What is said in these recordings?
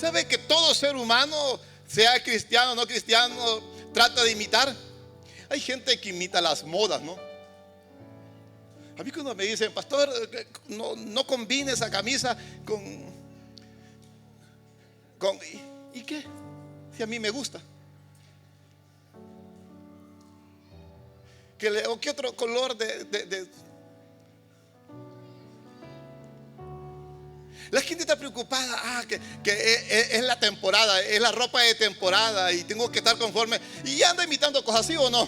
¿sabe que todo ser humano, sea cristiano o no cristiano, trata de imitar? Hay gente que imita las modas, ¿no? A mí cuando me dicen, pastor, no combine esa camisa ¿y qué? Si a mí me gusta. ¿O qué otro color La gente está preocupada, que es la temporada, es la ropa de temporada y tengo que estar conforme. Y anda imitando cosas, ¿sí o no?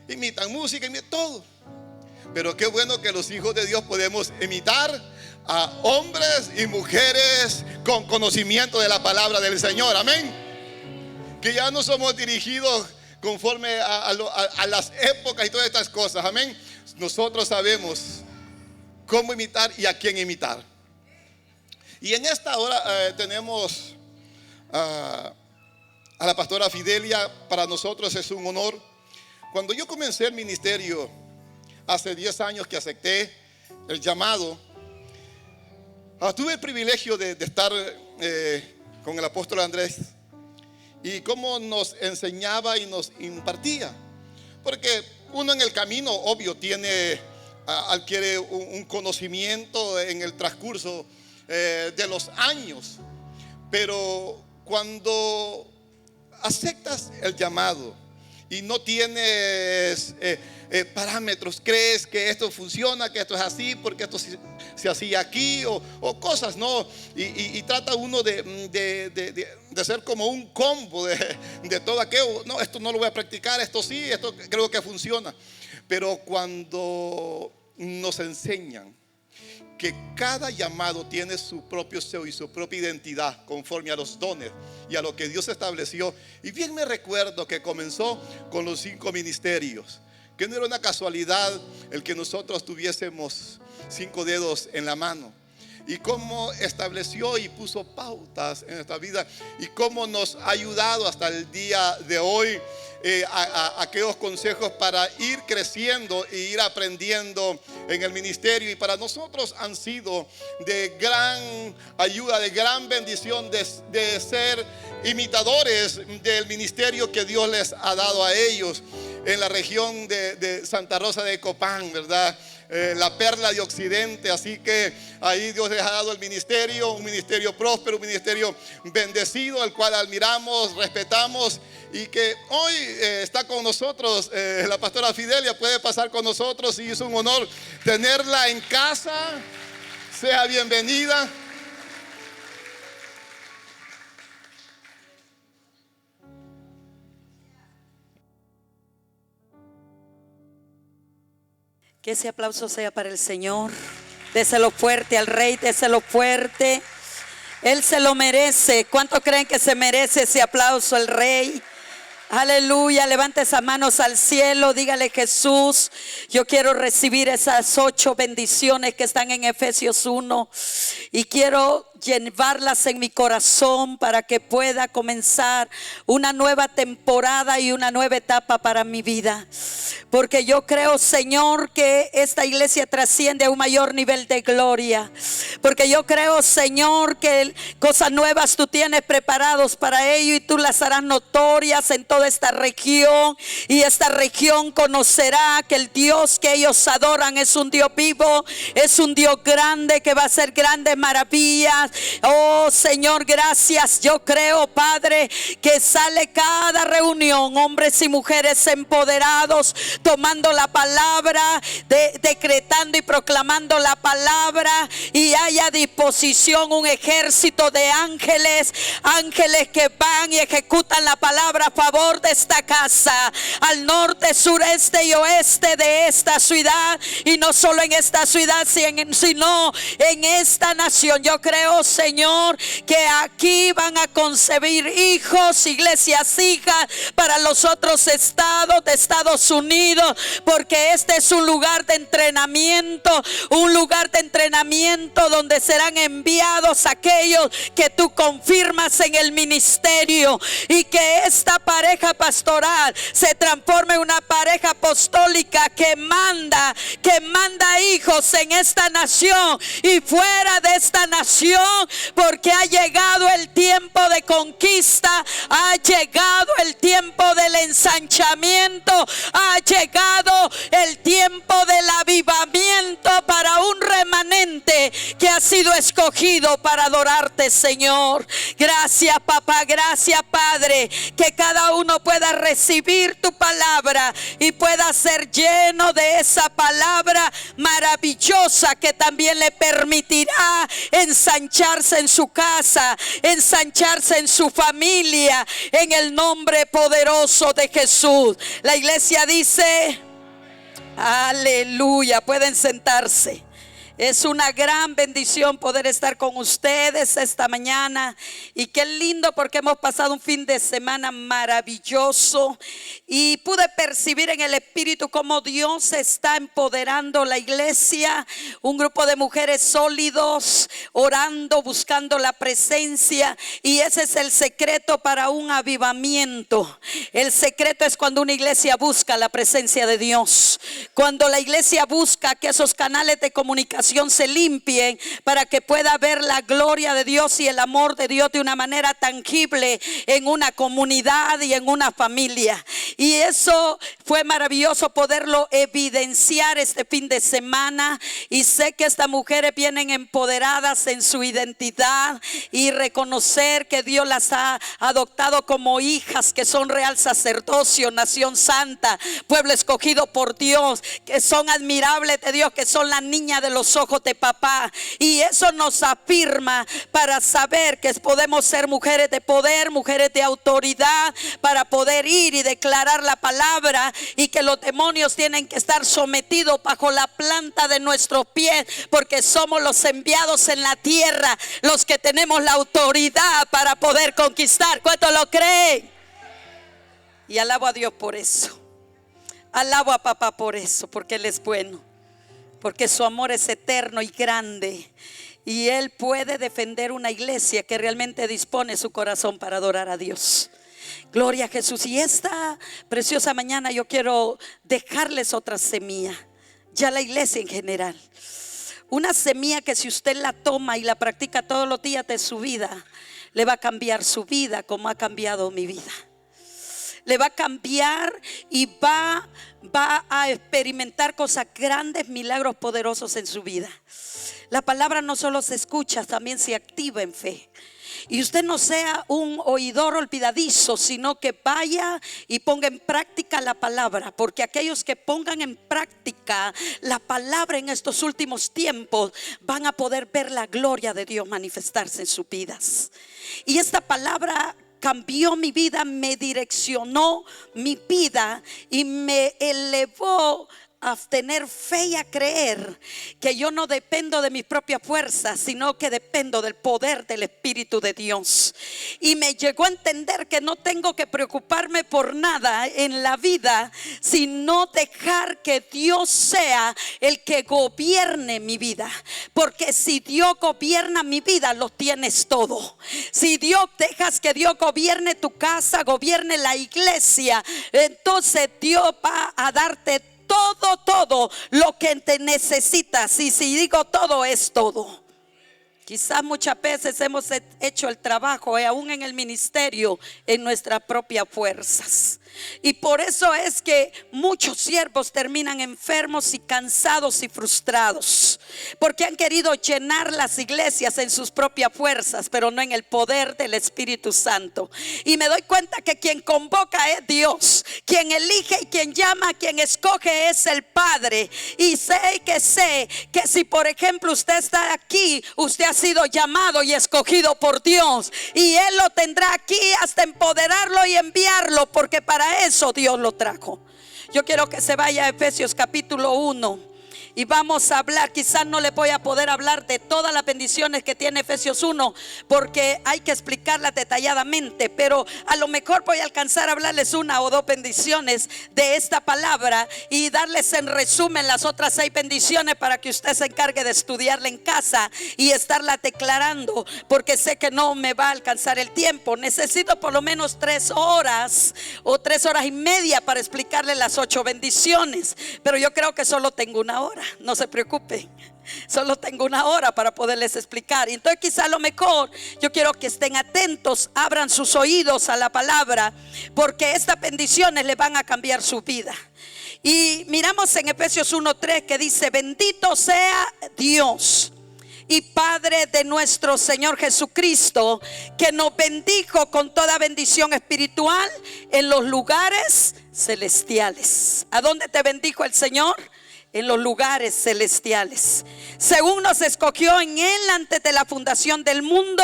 Imitan música, imitan todo. Pero qué bueno que los hijos de Dios podemos imitar a hombres y mujeres con conocimiento de la palabra del Señor, amén. Que ya no somos dirigidos conforme a las épocas y todas estas cosas, amén. Nosotros sabemos cómo imitar y a quién imitar. Y en esta hora tenemos a la pastora Fidelia. Para nosotros es un honor. Cuando yo comencé el ministerio hace 10 años que acepté el llamado, tuve el privilegio de estar con el apóstol Andrés y cómo nos enseñaba y nos impartía. Porque uno en el camino, obvio, adquiere un conocimiento en el transcurso de los años. Pero cuando aceptas el llamado y no tienes parámetros, crees que esto funciona, que esto es así, porque esto se hacía aquí, o cosas, ¿no? Y trata uno de ser como un combo de todo aquello. No, esto no lo voy a practicar, esto sí, esto creo que funciona. Pero cuando nos enseñan que cada llamado tiene su propio sello y su propia identidad conforme a los dones y a lo que Dios estableció. Y bien me recuerdo que comenzó con los 5 ministerios, que no era una casualidad el que nosotros tuviésemos 5 dedos en la mano, y cómo estableció y puso pautas en nuestra vida, y cómo nos ha ayudado hasta el día de hoy a aquellos consejos para ir creciendo e ir aprendiendo en el ministerio. Y para nosotros han sido de gran ayuda, de gran bendición, de ser imitadores del ministerio que Dios les ha dado a ellos en la región de Santa Rosa de Copán, ¿verdad? La perla de Occidente. Así que ahí Dios les ha dado el ministerio, un ministerio próspero, un ministerio bendecido, el cual admiramos, respetamos, y que hoy está con nosotros la pastora Fidelia. Puede pasar con nosotros y es un honor tenerla en casa. Sea bienvenida. Que ese aplauso sea para el Señor. Déselo fuerte al Rey, déselo fuerte. Él se lo merece. ¿Cuántos creen que se merece ese aplauso al Rey? Aleluya. Levante esas manos al cielo. Dígale: Jesús, yo quiero recibir esas 8 bendiciones que están en Efesios 1 y quiero llevarlas en mi corazón para que pueda comenzar una nueva temporada y una nueva etapa para mi vida. Porque yo creo, Señor, que esta iglesia trasciende a un mayor nivel de gloria. Porque yo creo, Señor, que cosas nuevas tú tienes preparados para ello y tú las harás notorias en toda esta región. Y esta región conocerá que el Dios que ellos adoran es un Dios vivo, es un Dios grande que va a hacer grandes maravillas. Oh Señor, gracias. Yo creo, Padre, que sale cada reunión hombres y mujeres empoderados, tomando la palabra, decretando y proclamando la palabra, y haya a disposición un ejército de ángeles que van y ejecutan la palabra a favor de esta casa, al norte, sureste y oeste de esta ciudad, y no solo en esta ciudad, sino en esta nación. Yo creo, Señor, que aquí van a concebir hijos, iglesias, hijas para los otros estados de Estados Unidos, porque este es un lugar de entrenamiento, donde serán enviados aquellos que tú confirmas en el ministerio, y que esta pareja pastoral se transforme en una pareja apostólica que manda hijos en esta nación y fuera de esta nación, porque ha llegado el tiempo de conquista, ha llegado el tiempo del ensanchamiento, ha llegado el tiempo del avivamiento para un remanente que ha sido escogido para adorarte, Señor. Gracias, papá, gracias, Padre, que cada uno pueda recibir tu palabra y pueda ser lleno de esa palabra maravillosa que también le permitirá ensancharse en su casa, ensancharse en su familia, en el nombre poderoso de Jesús. La iglesia dice: aleluya. Pueden sentarse. Es una gran bendición poder estar con ustedes esta mañana. Y qué lindo, porque hemos pasado un fin de semana maravilloso. Y pude percibir en el Espíritu cómo Dios está empoderando la iglesia. Un grupo de mujeres sólidos, orando, buscando la presencia. Y ese es el secreto para un avivamiento. El secreto es cuando una iglesia busca la presencia de Dios. Cuando la iglesia busca que esos canales de comunicación se limpien para que pueda ver la gloria de Dios y el amor de Dios de una manera tangible en una comunidad y en una familia. Y eso fue maravilloso poderlo evidenciar este fin de semana. Y sé que estas mujeres vienen empoderadas en su identidad y reconocer que Dios las ha adoptado como hijas, que son real sacerdocio, nación santa, pueblo escogido por Dios, que son admirables de Dios, que son la niña de los ojos de papá. Y eso nos afirma para saber que podemos ser mujeres de poder, mujeres de autoridad, para poder ir y declarar la palabra, y que los demonios tienen que estar sometidos bajo la planta de nuestros pies, porque somos los enviados en la tierra, los que tenemos la autoridad para poder conquistar. ¿Cuántos lo creen? Y alabo a Dios por eso. Alabo a papá por eso, porque Él es bueno, porque su amor es eterno y grande, y Él puede defender una iglesia que realmente dispone su corazón para adorar a Dios. Gloria a Jesús. Y esta preciosa mañana yo quiero dejarles otra semilla, ya la iglesia en general. Una semilla que si usted la toma y la practica todos los días de su vida, le va a cambiar su vida como ha cambiado mi vida. Le va a cambiar y va a experimentar cosas grandes, milagros poderosos en su vida. La palabra no solo se escucha, también se activa en fe. Y usted no sea un oidor olvidadizo, sino que vaya y ponga en práctica la palabra. Porque aquellos que pongan en práctica la palabra en estos últimos tiempos van a poder ver la gloria de Dios manifestarse en sus vidas. Y esta palabra cambió mi vida, me direccionó mi vida y me elevó a tener fe y a creer que yo no dependo de mis propias fuerzas, sino que dependo del poder del Espíritu de Dios. Y me llegó a entender que no tengo que preocuparme por nada en la vida, sino dejar que Dios sea el que gobierne mi vida. Porque si Dios gobierna mi vida, lo tienes todo. Si Dios dejas que Dios gobierne tu casa, gobierne la iglesia, entonces Dios va a darte todo lo que te necesitas. Y si digo todo, es todo. Quizás muchas veces hemos hecho el trabajo, aún en el ministerio, en nuestras propias fuerzas. Y por eso es que muchos siervos terminan enfermos y cansados y frustrados, porque han querido llenar las iglesias en sus propias fuerzas, pero no en el poder del Espíritu Santo. Y me doy cuenta que quien convoca es Dios, quien elige y quien llama, quien escoge es el Padre. Y sé que si por ejemplo usted está aquí, usted ha sido llamado y escogido por Dios, y Él lo tendrá aquí hasta empoderarlo y enviarlo, porque para eso Dios lo trajo. Yo quiero que se vaya a Efesios capítulo 1 y vamos a hablar. Quizás no le voy a poder hablar de todas las bendiciones que tiene Efesios 1, porque hay que explicarlas detalladamente, pero a lo mejor voy a alcanzar a hablarles una o dos bendiciones de esta palabra y darles en resumen las otras 6 bendiciones para que usted se encargue de estudiarla en casa y estarla declarando, porque sé que no me va a alcanzar el tiempo. Necesito por lo menos 3 horas o 3 horas y media para explicarle las 8 bendiciones, pero yo creo que solo tengo 1 hora. No se preocupen. Solo tengo una hora para poderles explicar. Entonces quizá a lo mejor yo quiero que estén atentos, abran sus oídos a la palabra, porque estas bendiciones le van a cambiar su vida. Y miramos en Efesios 1:3 que dice: bendito sea Dios y Padre de nuestro Señor Jesucristo, que nos bendijo con toda bendición espiritual en los lugares celestiales. ¿A dónde te bendijo el Señor? En los lugares celestiales, según nos escogió en Él antes de la fundación del mundo,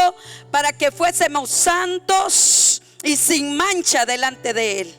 para que fuésemos santos y sin mancha delante de Él,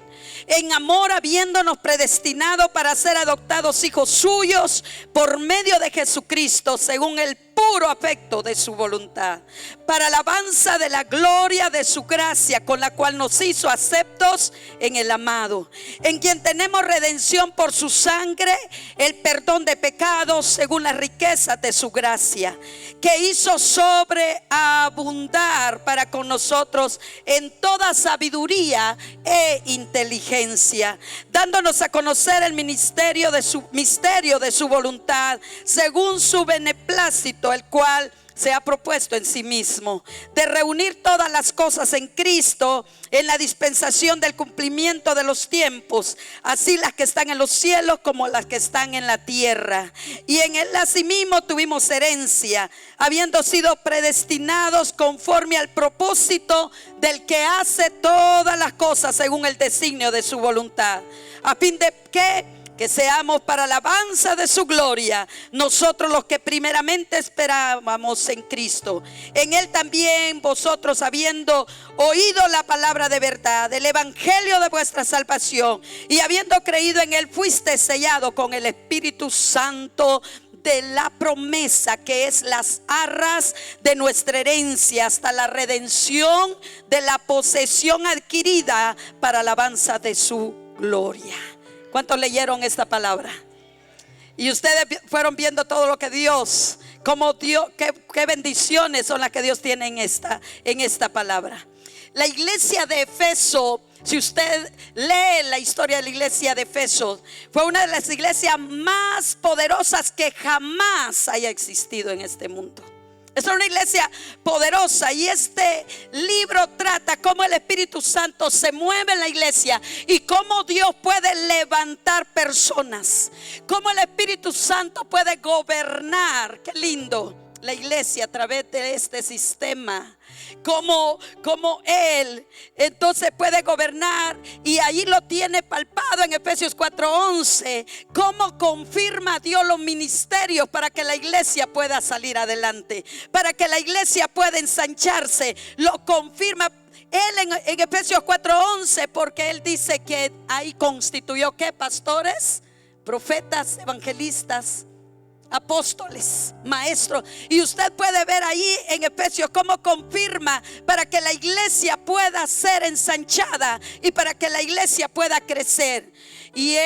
en amor habiéndonos predestinado para ser adoptados hijos suyos por medio de Jesucristo, según el puro afecto de su voluntad, para alabanza de la gloria de su gracia, con la cual nos hizo aceptos en el amado, en quien tenemos redención por su sangre, el perdón de pecados, según las riquezas de su gracia, que hizo sobreabundar para con nosotros en toda sabiduría e inteligencia, dándonos a conocer el misterio de su voluntad, según su beneplácito, el cual se ha propuesto en sí mismo, de reunir todas las cosas en Cristo, en la dispensación del cumplimiento de los tiempos, así las que están en los cielos como las que están en la tierra. Y en Él asimismo tuvimos herencia, habiendo sido predestinados conforme al propósito del que hace todas las cosas según el designio de su voluntad, a fin de que seamos para alabanza de su gloria, nosotros los que primeramente esperábamos en Cristo. En Él también vosotros, habiendo oído la palabra de verdad, el evangelio de vuestra salvación, y habiendo creído en Él, fuiste sellado con el Espíritu Santo de la promesa, que es las arras de nuestra herencia, hasta la redención de la posesión adquirida para alabanza de su gloria. ¿Cuántos leyeron esta palabra? Y ustedes fueron viendo todo lo que Dios, como Dios, qué bendiciones son las que Dios tiene en esta palabra. La iglesia de Efeso, si usted lee la historia de la iglesia de Efeso, fue una de las iglesias más poderosas que jamás haya existido en este mundo. Es una iglesia poderosa, y este libro trata cómo el Espíritu Santo se mueve en la iglesia y cómo Dios puede levantar personas, cómo el Espíritu Santo puede gobernar. Qué lindo, la iglesia a través de este sistema. Como Él entonces puede gobernar, y ahí lo tiene palpado en Efesios 4:11. Cómo confirma Dios los ministerios para que la iglesia pueda salir adelante, para que la iglesia pueda ensancharse. Lo confirma Él en Efesios 4:11, porque Él dice que ahí constituyó ¿qué? Pastores, profetas, evangelistas, apóstoles, maestros. Y usted puede ver ahí en Efesios cómo confirma para que la iglesia pueda ser ensanchada y para que la iglesia pueda crecer. Y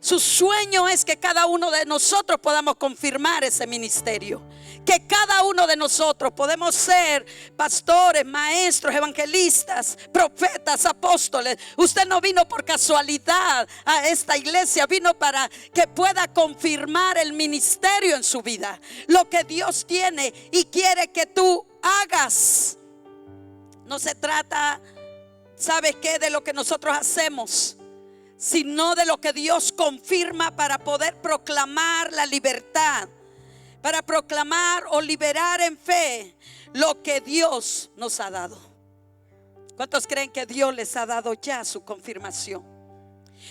su sueño es que cada uno de nosotros podamos confirmar ese ministerio, que cada uno de nosotros podemos ser pastores, maestros, evangelistas, profetas, apóstoles. Usted no vino por casualidad a esta iglesia, vino para que pueda confirmar el ministerio en su vida, lo que Dios tiene y quiere que tú hagas. No se trata, ¿sabes qué?, de lo que nosotros hacemos, sino de lo que Dios confirma para poder proclamar la libertad, para proclamar o liberar en fe lo que Dios nos ha dado. ¿Cuántos creen que Dios les ha dado ya su confirmación?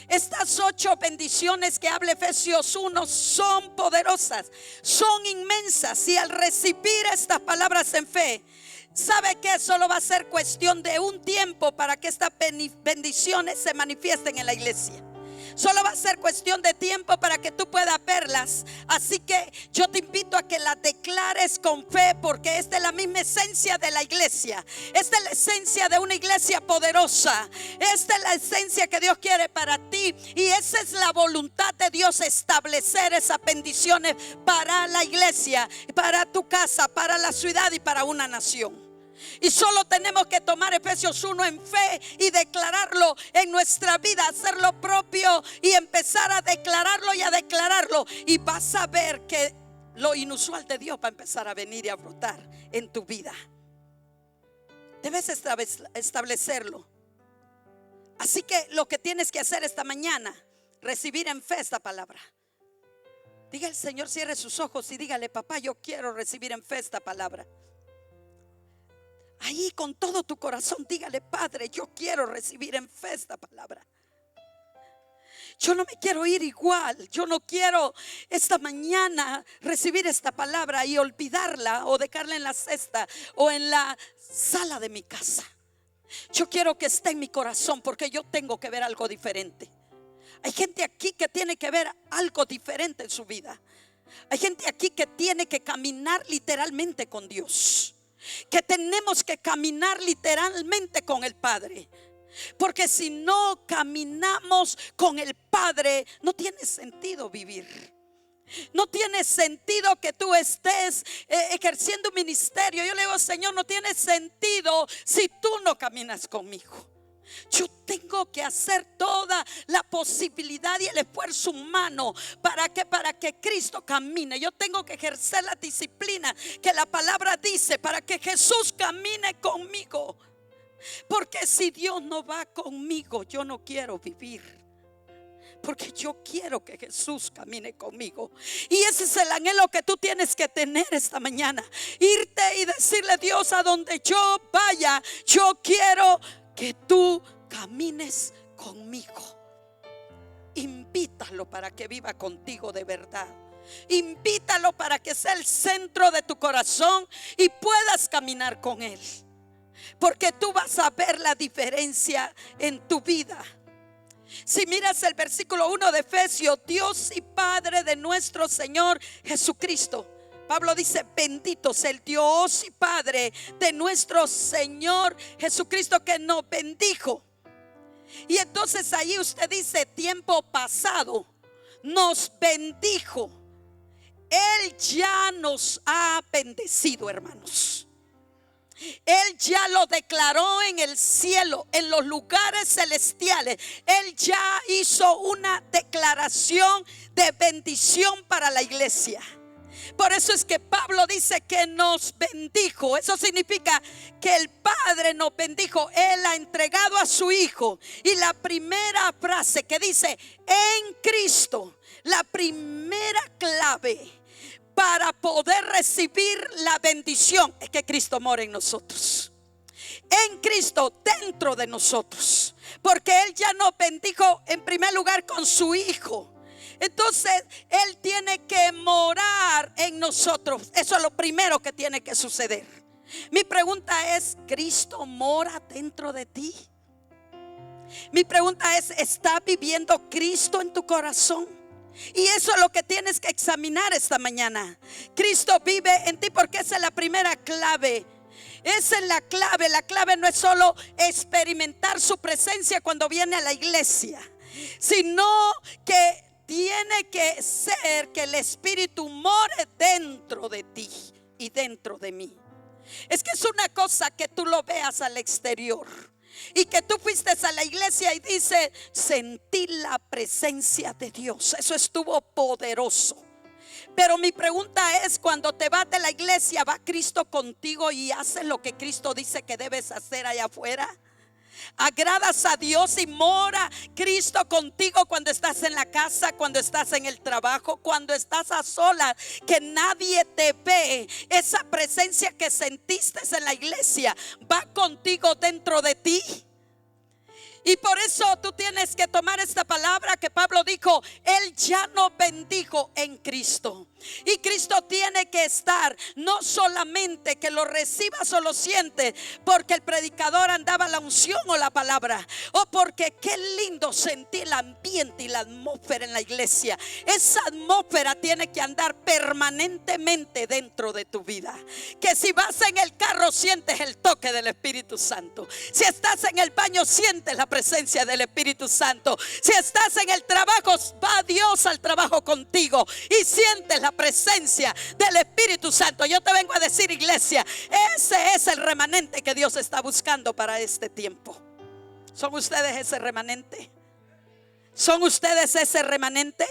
Estas 8 bendiciones que habla Efesios 1 son poderosas, son inmensas, y al recibir estas palabras en fe, ¿sabe que solo va a ser cuestión de un tiempo para que estas bendiciones se manifiesten en la iglesia? Solo va a ser cuestión de tiempo para que tú puedas verlas. Así que yo te invito a que las declares con fe, porque esta es la misma esencia de la iglesia. Esta es la esencia de una iglesia poderosa. Esta es la esencia que Dios quiere para ti, y esa es la voluntad de Dios, establecer esas bendiciones para la iglesia, para tu casa, para la ciudad y para una nación. Y solo tenemos que tomar Efesios 1 en fe y declararlo en nuestra vida, hacerlo propio y empezar a declararlo y a declararlo. Y vas a ver que lo inusual de Dios va a empezar a venir y a brotar en tu vida. Debes establecerlo. Así que lo que tienes que hacer esta mañana, recibir en fe esta palabra. Diga al Señor, cierre sus ojos y dígale: papá, yo quiero recibir en fe esta palabra. Ahí con todo tu corazón dígale: Padre, yo quiero recibir en fe esta palabra. Yo no me quiero ir igual. Yo no quiero esta mañana recibir esta palabra y olvidarla o dejarla en la cesta o en la sala de mi casa. Yo quiero que esté en mi corazón, porque yo tengo que ver algo diferente. Hay gente aquí que tiene que ver algo diferente en su vida. Hay gente aquí que tiene que caminar literalmente con Dios, que tenemos que caminar literalmente con el Padre. Porque si no caminamos con el Padre, no tiene sentido vivir. No tiene sentido que tú estés ejerciendo un ministerio. Yo le digo: Señor, no tiene sentido si tú no caminas conmigo. Yo tengo que hacer toda la posibilidad y el esfuerzo humano para que Cristo camine. Yo tengo que ejercer la disciplina que la palabra dice para que Jesús camine conmigo. Porque si Dios no va conmigo, yo no quiero vivir. Porque yo quiero que Jesús camine conmigo. Y ese es el anhelo que tú tienes que tener esta mañana. Irte y decirle: Dios, a donde yo vaya, yo quiero que tú camines conmigo. Invítalo para que viva contigo de verdad. Invítalo para que sea el centro de tu corazón y puedas caminar con Él. Porque tú vas a ver la diferencia en tu vida. Si miras el versículo 1 de Efesios: Dios y Padre de nuestro Señor Jesucristo. Pablo dice: bendito sea el Dios y Padre de nuestro Señor Jesucristo, que nos bendijo. Y entonces ahí usted dice: tiempo pasado nos bendijo. Él ya nos ha bendecido, hermanos. Él ya lo declaró en el cielo, en los lugares celestiales. Él ya hizo una declaración de bendición para la iglesia. Por eso es que Pablo dice que nos bendijo. Eso significa que el Padre nos bendijo. Él ha entregado a su Hijo. Y la primera frase que dice: en Cristo, la primera clave para poder recibir la bendición es que Cristo mora en nosotros. En Cristo, dentro de nosotros. Porque Él ya nos bendijo en primer lugar con su Hijo. Entonces Él tiene que morar en nosotros. Eso es lo primero que tiene que suceder. Mi pregunta es: ¿Cristo mora dentro de ti? Mi pregunta es: ¿está viviendo Cristo en tu corazón? Y eso es lo que tienes que examinar esta mañana. Cristo vive en ti, porque esa es la primera clave. Esa es la clave. La clave no es solo experimentar su presencia cuando viene a la iglesia, sino que tiene que ser que el Espíritu more dentro de ti y dentro de mí. Es que es una cosa que tú lo veas al exterior y que tú fuiste a la iglesia y dice: sentí la presencia de Dios. Eso estuvo poderoso. Pero mi pregunta es: cuando te vas de la iglesia, ¿va Cristo contigo y haces lo que Cristo dice que debes hacer allá afuera? ¿Agradas a Dios y mora Cristo contigo cuando estás en la casa, cuando estás en el trabajo, cuando estás a solas, que nadie te ve? Esa presencia que sentiste en la iglesia va contigo dentro de ti. Y por eso tú tienes que tomar esta palabra que Pablo dijo: Él ya nos bendijo en Cristo. Y Cristo tiene que estar, no solamente que lo recibas o lo sientes porque el predicador andaba la unción o la palabra, o porque qué lindo sentir el ambiente y la atmósfera en la iglesia. Esa atmósfera tiene que andar permanentemente dentro de tu vida. Que si vas en el carro, sientes el toque del Espíritu Santo. Si estás en el baño, sientes la presencia del Espíritu Santo. Si estás en el trabajo, va Dios al trabajo contigo y sientes la presencia del Espíritu Santo. Yo te vengo a decir, iglesia, ese es el remanente que Dios está buscando para este tiempo. ¿Son ustedes ese remanente? ¿Son ustedes ese remanente?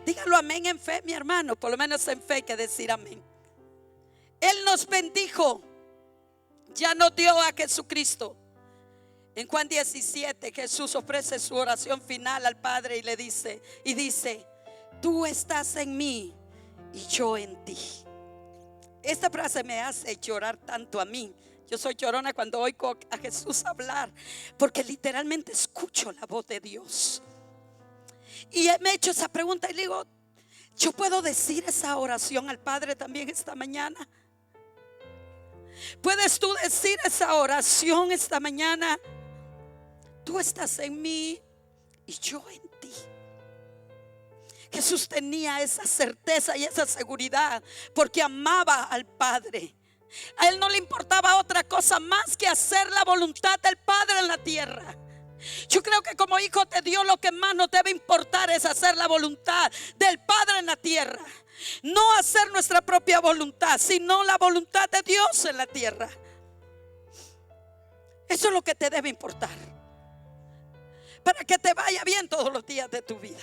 Dígalo amén en fe, mi hermano. Por lo menos en fe hay que decir amén. Él nos bendijo, ya nos dio a Jesucristo. En Juan 17 Jesús ofrece su oración final al Padre y dice: tú estás en mí y yo en ti. Esta frase me hace llorar tanto a mí. Yo soy llorona cuando oigo a Jesús hablar, porque literalmente escucho la voz de Dios. Y me he hecho esa pregunta y le digo: ¿yo puedo decir esa oración al Padre también esta mañana? ¿Puedes tú decir esa oración esta mañana? Tú estás en mí y yo en ti. Jesús tenía esa certeza y esa seguridad porque amaba al Padre. A Él no le importaba otra cosa más que hacer la voluntad del Padre en la tierra. Yo creo que como hijos de Dios lo que más nos debe importar es hacer la voluntad del Padre en la tierra. No hacer nuestra propia voluntad, sino la voluntad de Dios en la tierra. Eso es lo que te debe importar, para que te vaya bien todos los días de tu vida.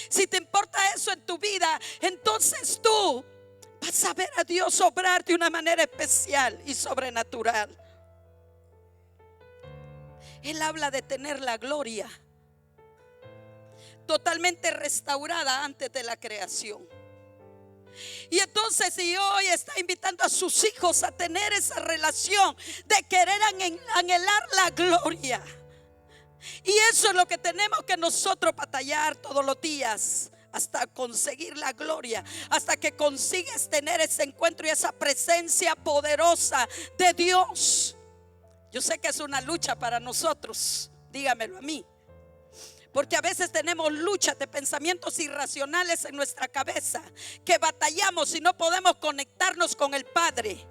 Si te importa eso en tu vida, entonces tú vas a ver a Dios obrar de una manera especial y sobrenatural. Él habla de tener la gloria totalmente restaurada antes de la creación. Y entonces, si hoy está invitando a sus hijos a tener esa relación de querer anhelar la gloria, y eso es lo que tenemos que nosotros batallar todos los días hasta conseguir la gloria, hasta que consigues tener ese encuentro y esa presencia poderosa de Dios. Yo sé que es una lucha para nosotros, dígamelo a mí, porque a veces tenemos luchas de pensamientos irracionales en nuestra cabeza, que batallamos y no podemos conectarnos con el Padre.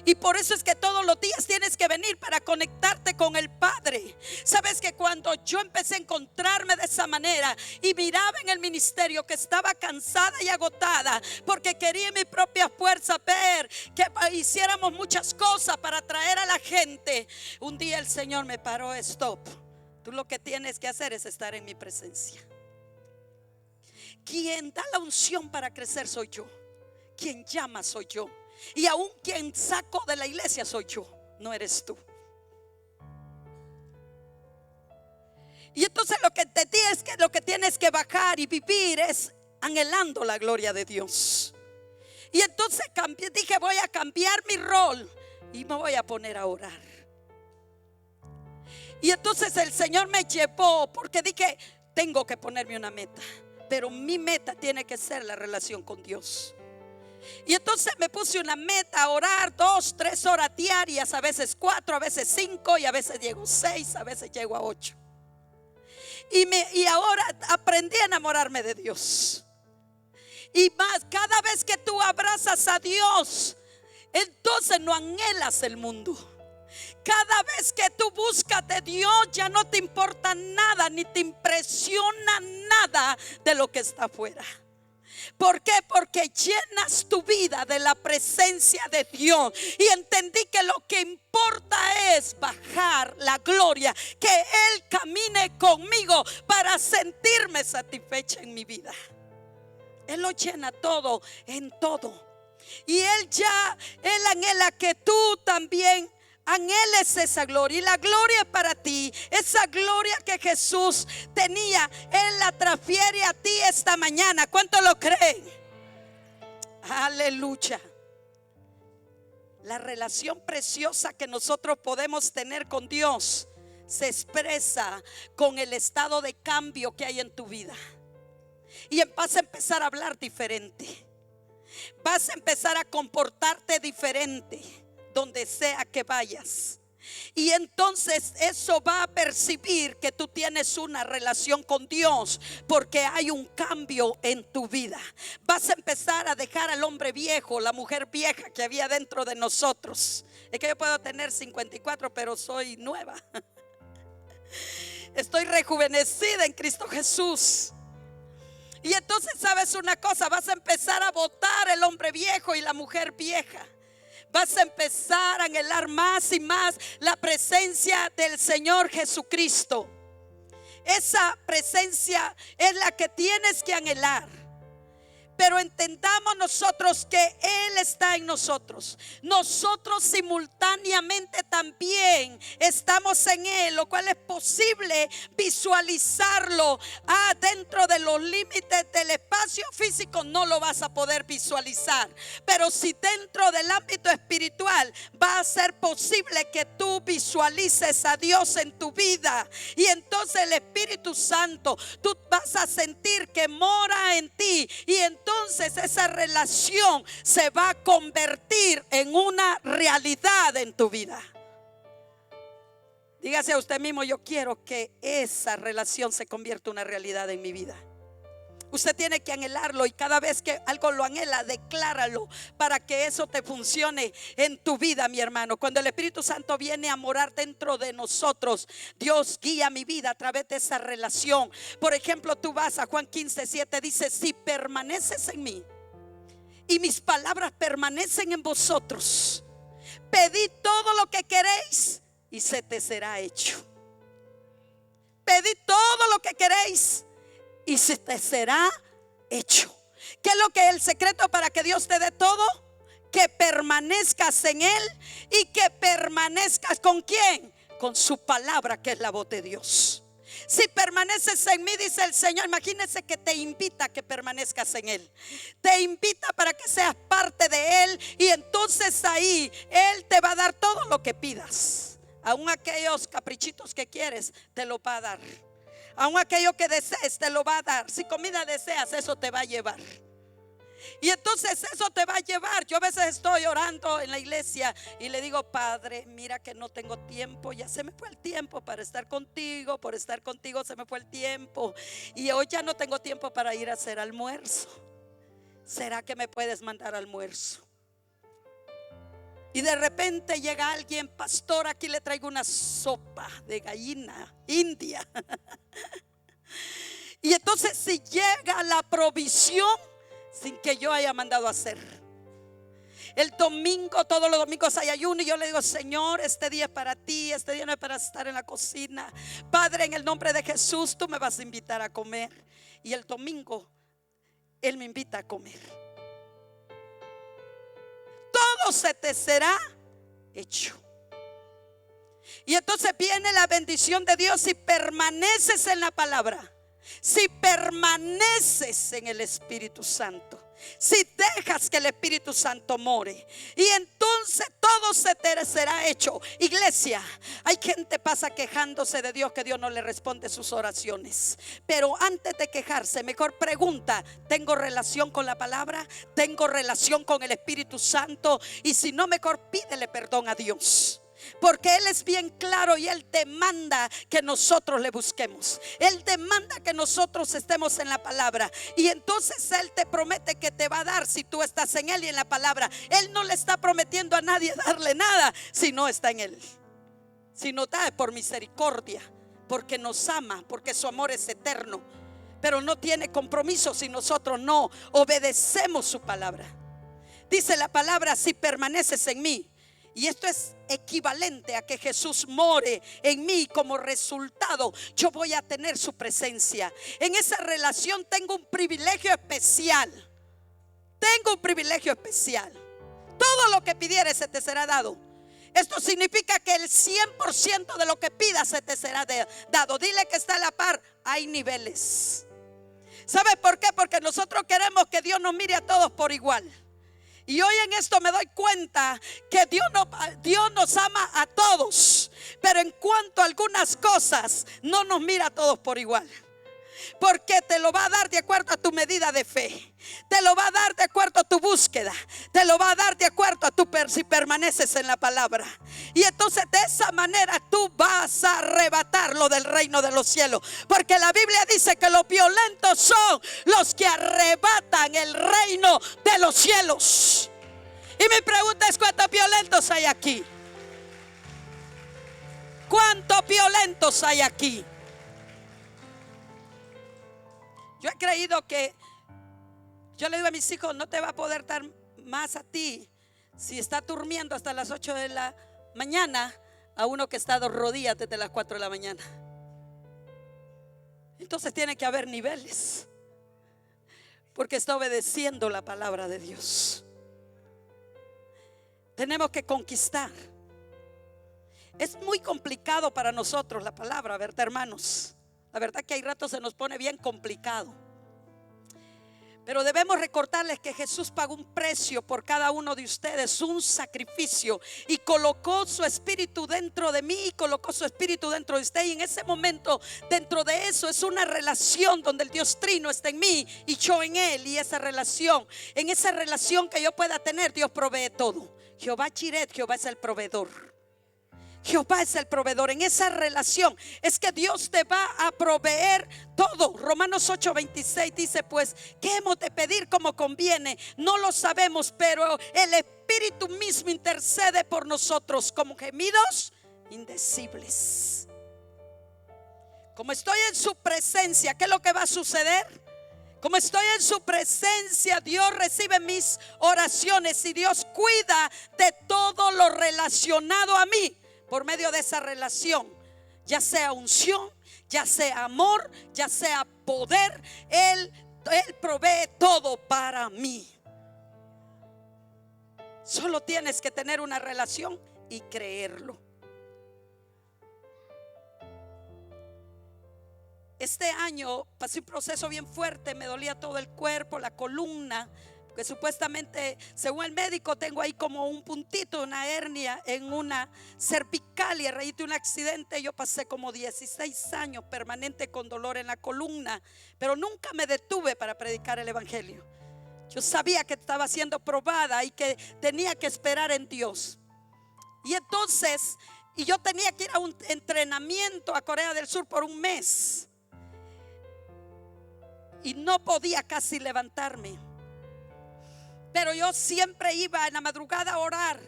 Y por eso es que todos los días tienes que venir para conectarte con el Padre. Sabes que cuando yo empecé a encontrarme de esa manera y miraba en el ministerio que estaba cansada y agotada, porque quería en mi propia fuerza ver que hiciéramos muchas cosas para atraer a la gente, un día el Señor me paró: stop, tú lo que tienes que hacer es estar en mi presencia. Quien da la unción para crecer soy yo, quien llama soy yo, y aún quien saco de la iglesia soy yo, no eres tú. Y entonces lo que tienes que bajar y vivir es anhelando la gloria de Dios. Y entonces dije: voy a cambiar mi rol y me voy a poner a orar. Y entonces el Señor me llevó, porque dije: tengo que ponerme una meta, pero mi meta tiene que ser la relación con Dios. Y entonces me puse una meta: a orar 2-3 horas diarias, a veces 4, a veces 5, y a veces llego 6, a veces llego a 8. Y ahora aprendí a enamorarme de Dios. Y más, cada vez que tú abrazas a Dios, entonces no anhelas el mundo. Cada vez que tú buscas de Dios, ya no te importa nada, ni te impresiona nada de lo que está afuera. ¿Por qué? Porque llenas tu vida de la presencia de Dios. Y entendí que lo que importa es bajar la gloria, que Él camine conmigo para sentirme satisfecha en mi vida. Él lo llena todo, en todo. Y Él anhela que tú también anheles esa gloria. Y la gloria para ti, esa gloria que Jesús tenía, Él la transfiere a ti esta mañana. ¿Cuánto lo creen? Aleluya. La relación preciosa que nosotros podemos tener con Dios se expresa con el estado de cambio que hay en tu vida. Y vas a empezar a hablar diferente, vas a empezar a comportarte diferente donde sea que vayas. Y entonces eso va a percibir que tú tienes una relación con Dios, porque hay un cambio en tu vida. Vas a empezar a dejar al hombre viejo, la mujer vieja que había dentro de nosotros. Es que yo puedo tener 54, pero soy nueva. Estoy rejuvenecida en Cristo Jesús. Y entonces, ¿sabes una cosa? Vas a empezar a botar el hombre viejo y la mujer vieja. Vas a empezar a anhelar más y más la presencia del Señor Jesucristo. Esa presencia es la que tienes que anhelar. Pero entendamos nosotros que Él está en nosotros. Nosotros simultáneamente también estamos en Él, lo cual es posible visualizarlo. Dentro de los límites del espacio físico no lo vas a poder visualizar. Pero si dentro del ámbito espiritual va a ser posible que tú visualices a Dios en tu vida. Y entonces el Espíritu Santo, tú vas a sentir que mora en ti. Y entonces esa relación se va a convertir en una realidad en tu vida. Dígase a usted mismo: yo quiero que esa relación se convierta en una realidad en mi vida. Usted tiene que anhelarlo, y cada vez que algo lo anhela, decláralo para que eso te funcione en tu vida, mi hermano. Cuando el Espíritu Santo viene a morar dentro de nosotros, Dios guía mi vida a través de esa relación. Por ejemplo, tú vas a Juan 15:7, dice: si permaneces en mí y mis palabras permanecen en vosotros, pedid todo lo que queréis y se te será hecho. Pedid todo lo que queréis y se te será hecho. ¿Qué es lo que es el secreto para que Dios te dé todo? Que permanezcas en Él. ¿Y que permanezcas con quién? Con su palabra, que es la voz de Dios. Si permaneces en mí, dice el Señor, imagínese que te invita a que permanezcas en Él. Te invita para que seas parte de Él, y entonces ahí Él te va a dar todo lo que pidas. Aún aquellos caprichitos que quieres, te lo va a dar. Aún aquello que desees, te lo va a dar. Si comida deseas, eso te va a llevar. Y entonces eso te va a llevar. Yo a veces estoy orando en la iglesia y le digo: Padre, mira que no tengo tiempo. Ya se me fue el tiempo para estar contigo. Por estar contigo se me fue el tiempo. Y hoy ya no tengo tiempo para ir a hacer almuerzo. ¿Será que me puedes mandar almuerzo? Y de repente llega alguien: pastor, aquí le traigo una sopa de gallina india. Y entonces si llega la provisión sin que yo haya mandado a hacer. El domingo, todos los domingos hay ayuno, y yo le digo: Señor, este día es para ti, este día no es para estar en la cocina. Padre, en el nombre de Jesús, tú me vas a invitar a comer. Y el domingo Él me invita a comer. Todo se te será hecho. Y entonces viene la bendición de Dios si permaneces en la palabra, si permaneces en el Espíritu Santo, si dejas que el Espíritu Santo more. Y entonces todo se te será hecho. Iglesia, hay gente pasa quejándose de Dios, que Dios no le responde sus oraciones. Pero antes de quejarse, mejor pregunta: ¿tengo relación con la palabra? ¿Tengo relación con el Espíritu Santo? Y si no, mejor pídele perdón a Dios. Porque Él es bien claro y Él demanda que nosotros le busquemos. Él demanda que nosotros estemos en la palabra. Y entonces Él te promete que te va a dar si tú estás en Él y en la palabra. Él no le está prometiendo a nadie darle nada si no está en Él. Si no da, es por misericordia, porque nos ama, porque su amor es eterno. Pero no tiene compromiso si nosotros no obedecemos su palabra. Dice la palabra: si permaneces en mí. Y esto es equivalente a que Jesús more en mí. Como resultado, yo voy a tener su presencia. En esa relación tengo un privilegio especial. Tengo un privilegio especial. Todo lo que pidieres se te será dado. Esto significa que el 100% de lo que pidas se te será dado. Dile que está a la par. Hay niveles. ¿Sabe por qué? Porque nosotros queremos que Dios nos mire a todos por igual. Y hoy en esto me doy cuenta que Dios nos ama a todos, pero en cuanto a algunas cosas no nos mira a todos por igual. Porque te lo va a dar de acuerdo a tu medida de fe. Te lo va a dar de acuerdo a tu búsqueda. Te lo va a dar de acuerdo a si permaneces en la palabra. Y entonces de esa manera tú vas a arrebatar lo del reino de los cielos. Porque la Biblia dice que los violentos son los que arrebatan el reino de los cielos. Y mi pregunta es: ¿cuántos violentos hay aquí? ¿Cuántos violentos hay aquí? Yo he creído que, yo le digo a mis hijos: no te va a poder dar más a ti si está durmiendo hasta las 8 de la mañana a uno que está de rodillas desde las 4 de la mañana. Entonces tiene que haber niveles, porque está obedeciendo la palabra de Dios. Tenemos que conquistar. Es muy complicado para nosotros la palabra, ¿verdad, hermanos? La verdad que hay ratos se nos pone bien complicado. Pero debemos recordarles que Jesús pagó un precio por cada uno de ustedes, un sacrificio, y colocó su espíritu dentro de mí y colocó su espíritu dentro de usted. Y en ese momento, dentro de eso, es una relación donde el Dios Trino está en mí y yo en Él. Y esa relación, en esa relación que yo pueda tener, Dios provee todo. Jehová Chiret, Jehová es el proveedor. Jehová es el proveedor. En esa relación es que Dios te va a proveer todo. Romanos 8:26 dice: pues, ¿qué hemos de pedir como conviene? No lo sabemos, pero el Espíritu mismo intercede por nosotros como gemidos indecibles. Como estoy en su presencia, ¿qué es lo que va a suceder? Como estoy en su presencia, Dios recibe mis oraciones y Dios cuida de todo lo relacionado a mí. Por medio de esa relación, ya sea unción, ya sea amor, ya sea poder, Él provee todo para mí. Solo tienes que tener una relación y creerlo. Este año pasé un proceso bien fuerte, me dolía todo el cuerpo, la columna, que supuestamente, según el médico, tengo ahí como un puntito, una hernia en una cervical, y a raíz de un accidente yo pasé como 16 años permanente con dolor en la columna, pero nunca me detuve para predicar el evangelio. Yo sabía que estaba siendo probada y que tenía que esperar en Dios. Y entonces, yo tenía que ir a un entrenamiento a Corea del Sur por un mes y no podía casi levantarme. Pero yo siempre iba en la madrugada a orar.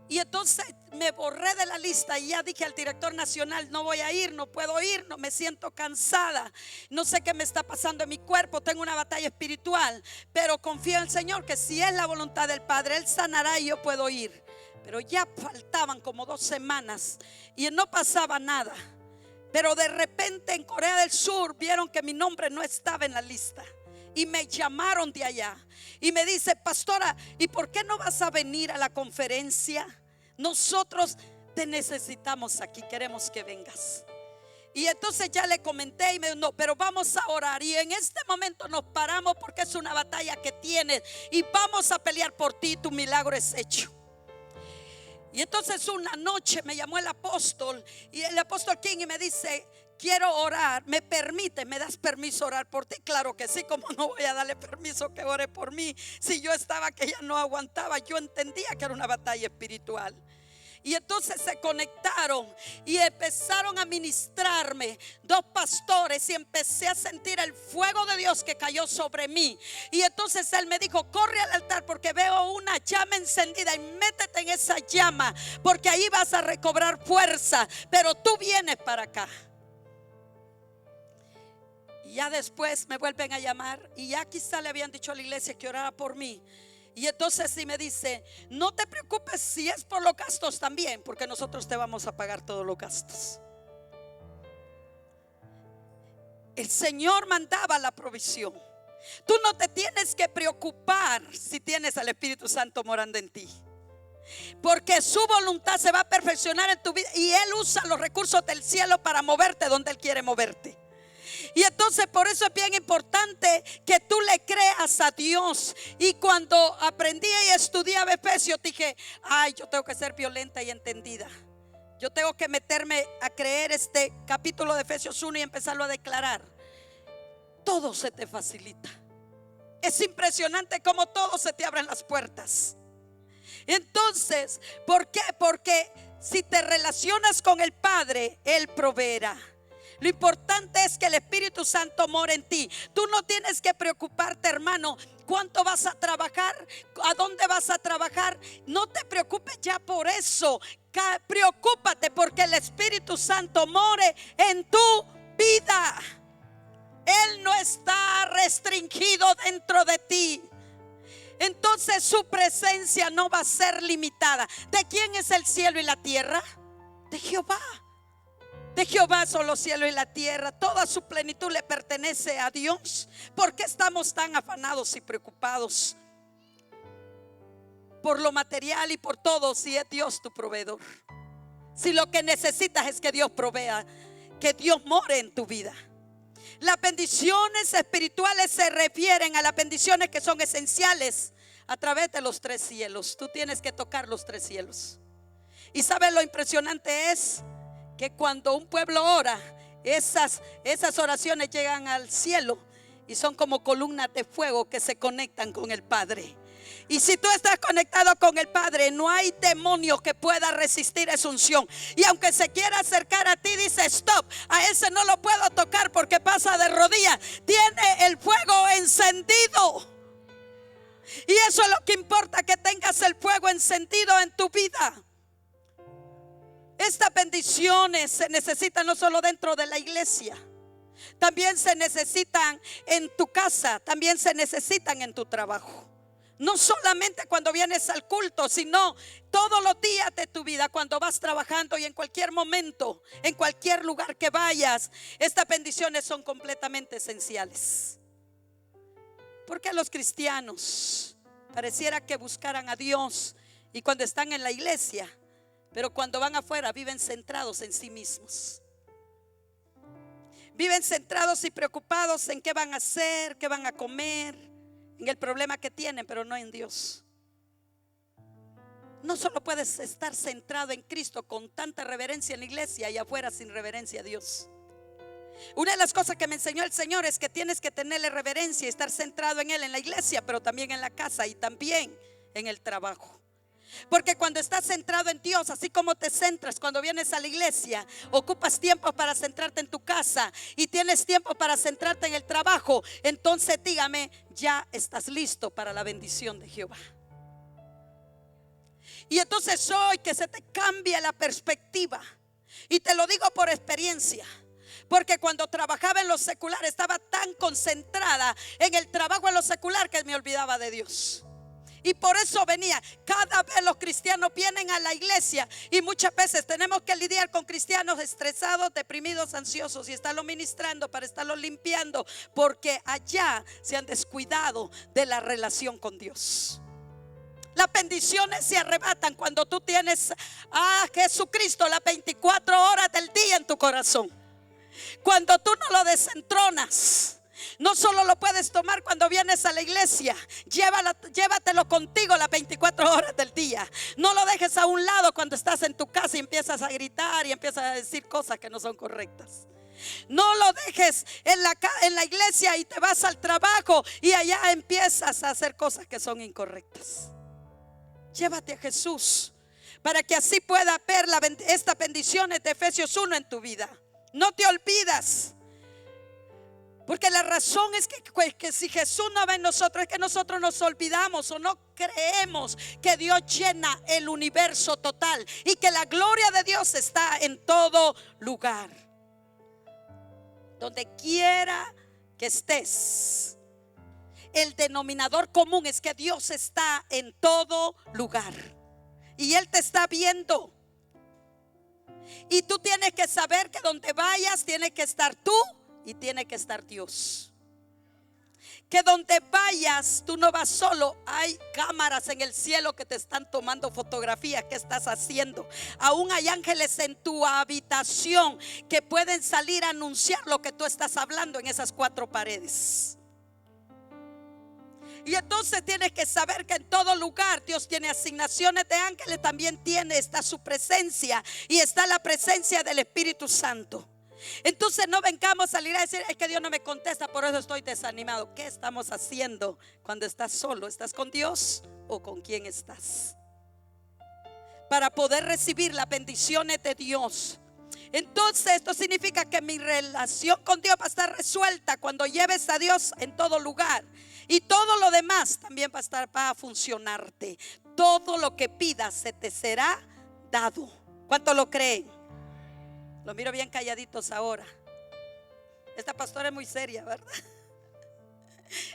Y entonces me borré de la lista y ya dije al director nacional: no voy a ir, no puedo ir, no me siento cansada, no sé qué me está pasando en mi cuerpo, tengo una batalla espiritual, pero confío en el Señor que si es la voluntad del Padre, Él sanará y yo puedo ir. Pero ya faltaban como 2 semanas y no pasaba nada. Pero de repente en Corea del Sur vieron que mi nombre no estaba en la lista. Y me llamaron de allá y me dice: pastora, ¿y por qué no vas a venir a la conferencia? Nosotros te necesitamos aquí, queremos que vengas. Y entonces ya le comenté y me dijo: no, pero vamos a orar. Y en este momento nos paramos porque es una batalla que tienes y vamos a pelear por ti, tu milagro es hecho. Y entonces una noche me llamó el apóstol, y el apóstol King, y me dice: quiero orar, ¿me permite? ¿Me das permiso a orar por ti? Claro que sí, como no voy a darle permiso que ore por mí si yo estaba que ya no aguantaba. Yo entendía que era una batalla espiritual. Y entonces se conectaron y empezaron a ministrarme 2 pastores, y empecé a sentir el fuego de Dios que cayó sobre mí. Y entonces él me dijo: corre al altar porque veo una llama encendida y métete en esa llama, porque ahí vas a recobrar fuerza, pero tú vienes para acá. Y ya después me vuelven a llamar, y ya quizá le habían dicho a la iglesia que orara por mí. Y entonces sí me dice: no te preocupes si es por los gastos también, porque nosotros te vamos a pagar todos los gastos. El Señor mandaba la provisión. Tú no te tienes que preocupar si tienes al Espíritu Santo morando en ti, porque su voluntad se va a perfeccionar en tu vida, y Él usa los recursos del cielo para moverte donde Él quiere moverte. Y entonces por eso es bien importante que tú le creas a Dios. Y cuando aprendí y estudiaba Efesios, dije: ay, yo tengo que ser violenta y entendida. Yo tengo que meterme a creer este capítulo de Efesios 1 y empezarlo a declarar. Todo se te facilita. Es impresionante cómo todo se te abren las puertas. Entonces, ¿por qué? Porque si te relacionas con el Padre, Él proveerá. Lo importante es que el Espíritu Santo mora en ti. Tú no tienes que preocuparte, hermano, cuánto vas a trabajar, a dónde vas a trabajar. No te preocupes ya por eso. Preocúpate porque el Espíritu Santo more en tu vida. Él no está restringido dentro de ti. Entonces su presencia no va a ser limitada. ¿De quién es el cielo y la tierra? De Jehová. De Jehová son los cielos y la tierra, toda su plenitud le pertenece a Dios. ¿Por qué estamos tan afanados y preocupados por lo material y por todo si es Dios tu proveedor? Si lo que necesitas es que Dios provea, que Dios more en tu vida. Las bendiciones espirituales se refieren a las bendiciones que son esenciales a través de los 3 cielos. Tú tienes que tocar los 3 cielos. Y sabes lo impresionante es que cuando un pueblo ora, esas oraciones llegan al cielo y son como columnas de fuego que se conectan con el Padre. Y si tú estás conectado con el Padre, no hay demonio que pueda resistir esa unción. Y aunque se quiera acercar a ti, dice stop, a ese no lo puedo tocar porque pasa de rodillas. Tiene el fuego encendido. Y eso es lo que importa, que tengas el fuego encendido en tu vida. Estas bendiciones se necesitan no solo dentro de la iglesia, también se necesitan en tu casa, también se necesitan en tu trabajo. No solamente cuando vienes al culto, sino todos los días de tu vida, cuando vas trabajando y en cualquier momento, en cualquier lugar que vayas. Estas bendiciones son completamente esenciales. Porque los cristianos pareciera que buscaran a Dios y cuando están en la iglesia, pero cuando van afuera viven centrados en sí mismos. Viven centrados y preocupados en qué van a hacer, qué van a comer, en el problema que tienen, pero no en Dios. No solo puedes estar centrado en Cristo con tanta reverencia en la iglesia y afuera sin reverencia a Dios. Una de las cosas que me enseñó el Señor es que tienes que tenerle reverencia y estar centrado en Él en la iglesia, pero también en la casa y también en el trabajo. Porque cuando estás centrado en Dios, así como te centras cuando vienes a la iglesia, ocupas tiempo para centrarte en tu casa y tienes tiempo para centrarte en el trabajo, entonces dígame, ya estás listo para la bendición de Jehová. Y entonces hoy que se te cambie la perspectiva, y te lo digo por experiencia, porque cuando trabajaba en lo secular estaba tan concentrada en el trabajo en lo secular que me olvidaba de Dios. Y por eso venía, cada vez los cristianos vienen a la iglesia y muchas veces tenemos que lidiar con cristianos estresados, deprimidos, ansiosos y estarlos ministrando para estarlos limpiando, porque allá se han descuidado de la relación con Dios. Las bendiciones se arrebatan cuando tú tienes a Jesucristo las 24 horas del día en tu corazón. Cuando tú no lo desentronas. No solo lo puedes tomar cuando vienes a la iglesia, llévatelo contigo las 24 horas del día. No lo dejes a un lado cuando estás en tu casa y empiezas a gritar y empiezas a decir cosas que no son correctas. No lo dejes en la iglesia y te vas al trabajo y allá empiezas a hacer cosas que son incorrectas. Llévate a Jesús para que así pueda ver estas bendiciones de Efesios 1 en tu vida. No te olvidas. Porque la razón es que si Jesús no va en nosotros, es que nosotros nos olvidamos o no creemos que Dios llena el universo total y que la gloria de Dios está en todo lugar. Donde quiera que estés, el denominador común es que Dios está en todo lugar y Él te está viendo. Y tú tienes que saber que donde vayas tiene que estar tú y tiene que estar Dios. Que donde vayas tú no vas solo. Hay cámaras en el cielo que te están tomando fotografías. ¿Qué estás haciendo? Aún hay ángeles en tu habitación que pueden salir a anunciar lo que tú estás hablando en esas 4 paredes. Y entonces tienes que saber que en todo lugar Dios tiene asignaciones de ángeles. También está su presencia y está la presencia del Espíritu Santo. Entonces no vengamos a salir a decir es que Dios no me contesta, por eso estoy desanimado. ¿Qué estamos haciendo cuando estás solo? ¿Estás con Dios o con quién estás? Para poder recibir las bendiciones de Dios. Entonces esto significa que mi relación con Dios va a estar resuelta cuando lleves a Dios en todo lugar. Y todo lo demás también va a funcionarte. Todo lo que pidas se te será dado. ¿Cuánto lo creen? Lo miro bien calladitos ahora. Esta pastora es muy seria, ¿verdad?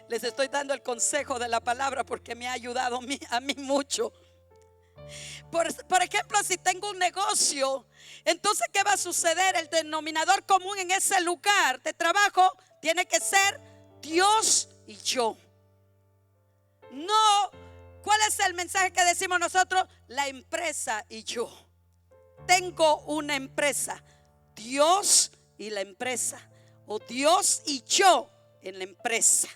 Les estoy dando el consejo de la palabra porque me ha ayudado a mí mucho. Por ejemplo, si tengo un negocio Entonces, ¿qué va a suceder? El denominador común en ese lugar de trabajo tiene que ser Dios y yo. No, ¿cuál es el mensaje que decimos nosotros? La empresa y yo. Tengo una empresa, Dios y la empresa, o Dios y yo en la empresa.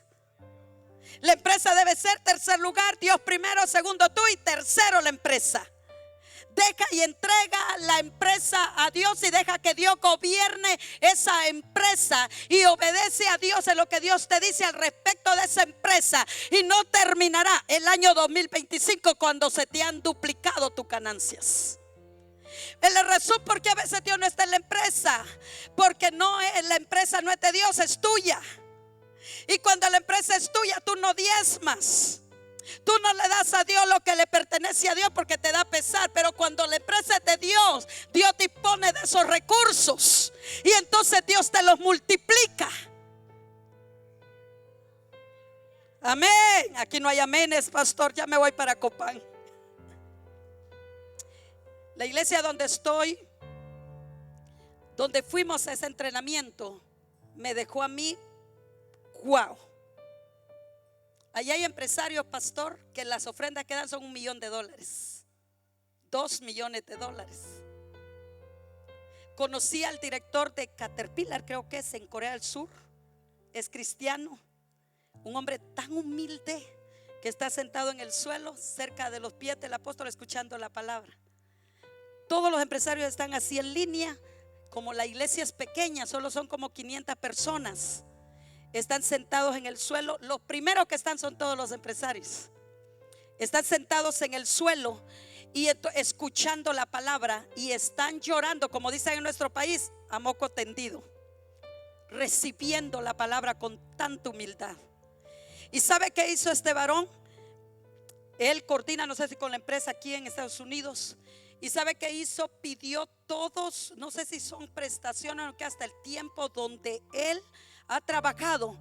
La empresa debe ser tercer lugar, Dios primero, segundo tú y tercero la empresa. Deja y entrega la empresa a Dios y deja que Dios gobierne esa empresa y obedece a Dios en lo que Dios te dice al respecto de esa empresa. Y no terminará el año 2025 cuando se te han duplicado tus ganancias. La razón por qué a veces Dios no está en la empresa, porque la empresa no es de Dios, es tuya. Y cuando la empresa es tuya, tú no diezmas. Tú no le das a Dios lo que le pertenece a Dios porque te da pesar. Pero cuando la empresa es de Dios, Dios dispone de esos recursos y entonces Dios te los multiplica. Amén. Aquí no hay aménes, pastor. Ya me voy para Copán. La iglesia donde estoy, donde fuimos a ese entrenamiento, me dejó a mí, wow. Allá hay empresarios, pastor, que las ofrendas que dan son $1 millón, $2 millones. Conocí al director de Caterpillar, creo que es en Corea del Sur. Es cristiano, un hombre tan humilde que está sentado en el suelo cerca de los pies del apóstol escuchando la palabra. Todos los empresarios están así en línea. Como la iglesia es pequeña, solo son como 500 personas. Están sentados en el suelo. Los primeros que están son todos los empresarios. Están sentados en el suelo y escuchando la palabra, y están llorando, como dicen en nuestro país, a moco tendido, recibiendo la palabra con tanta humildad. ¿Y sabe qué hizo este varón? Él coordina, no sé si con la empresa aquí en Estados Unidos. ¿Y sabe qué hizo? Pidió todos, no sé si son prestaciones o que hasta el tiempo donde él ha trabajado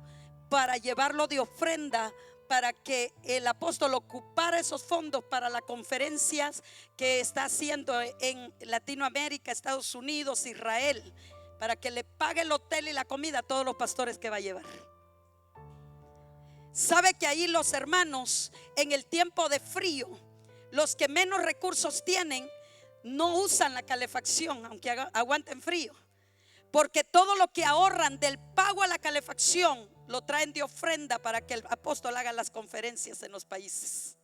para llevarlo de ofrenda, para que el apóstol ocupara esos fondos para las conferencias que está haciendo en Latinoamérica, Estados Unidos, Israel, para que le pague el hotel y la comida a todos los pastores que va a llevar. Sabe que ahí los hermanos en el tiempo de frío, los que menos recursos tienen, no usan la calefacción aunque aguanten frío, porque todo lo que ahorran del pago a la calefacción lo traen de ofrenda para que el apóstol haga las conferencias en los países.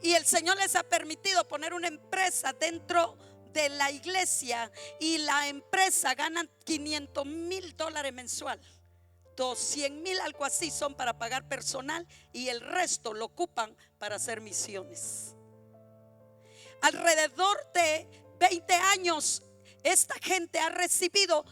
Y el Señor les ha permitido poner una empresa dentro de la iglesia, y la empresa gana $500,000 mensual. 200,000, algo así, son para pagar personal, y el resto lo ocupan para hacer misiones. Alrededor de 20 años esta gente ha recibido,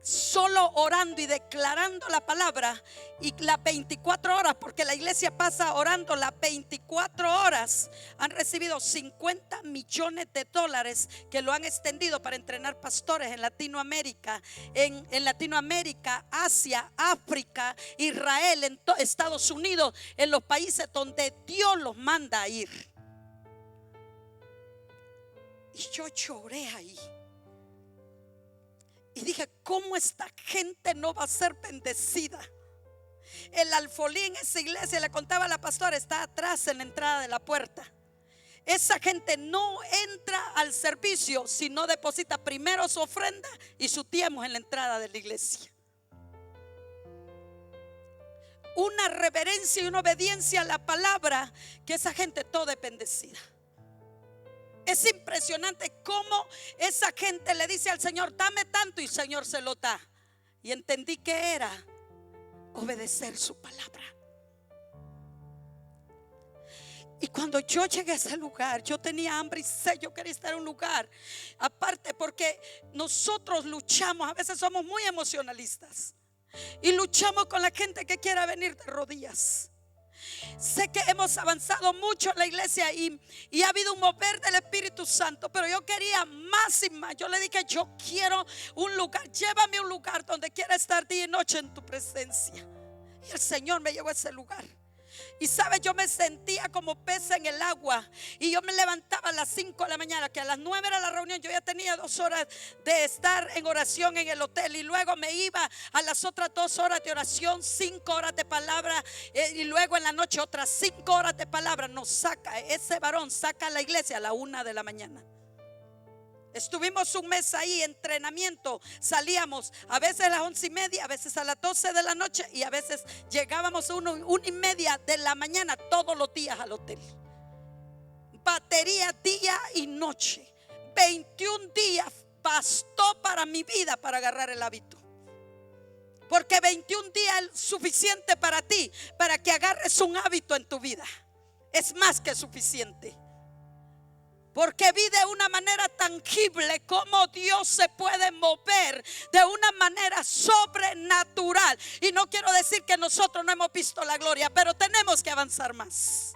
solo orando y declarando la palabra, y las 24 horas, porque la iglesia pasa orando las 24 horas, han recibido $50 millones que lo han extendido para entrenar pastores en Latinoamérica, en Latinoamérica, Asia, África, Israel, en Estados Unidos, en los países donde Dios los manda a ir. Y yo lloré ahí y dije, ¿cómo esta gente no va a ser bendecida? El alfolí en esa iglesia, le contaba a la pastora, está atrás en la entrada de la puerta. Esa gente no entra al servicio si no deposita primero su ofrenda y su tiempo en la entrada de la iglesia. Una reverencia y una obediencia a la palabra, que esa gente toda es bendecida. Es impresionante cómo esa gente le dice al Señor, dame tanto, y el Señor se lo da. Y entendí que era obedecer su palabra. Y cuando yo llegué a ese lugar, yo tenía hambre y sed, yo quería estar en un lugar aparte, porque nosotros luchamos, a veces somos muy emocionalistas y luchamos con la gente que quiera venir de rodillas. Sé que hemos avanzado mucho en la iglesia y ha habido un mover del Espíritu Santo, pero yo quería más y más. Yo le dije, yo quiero un lugar, llévame a un lugar donde quiera estar día y noche en tu presencia. Y el Señor me llevó a ese lugar. Y sabes, yo me sentía como pez en el agua. Y yo me levantaba a las 5 de la mañana, que a las 9 era la reunión. Yo ya tenía 2 horas de estar en oración en el hotel. Y luego me iba a las otras 2 horas de oración, 5 horas de palabra. Y luego en la noche otras 5 horas de palabra. Nos saca, ese varón saca a la iglesia a la 1 de la mañana. Estuvimos un mes ahí, entrenamiento. Salíamos a veces a las 11:30, a veces a las 12 de la noche, y a veces llegábamos a 1:30 de la mañana todos los días al hotel. Batería día y noche. 21 días bastó para mi vida para agarrar el hábito. Porque 21 días es suficiente para ti, para que agarres un hábito en tu vida. Es más que suficiente. Porque vi de una manera tangible cómo Dios se puede mover de una manera sobrenatural. Y no quiero decir que nosotros no hemos visto la gloria, pero tenemos que avanzar más.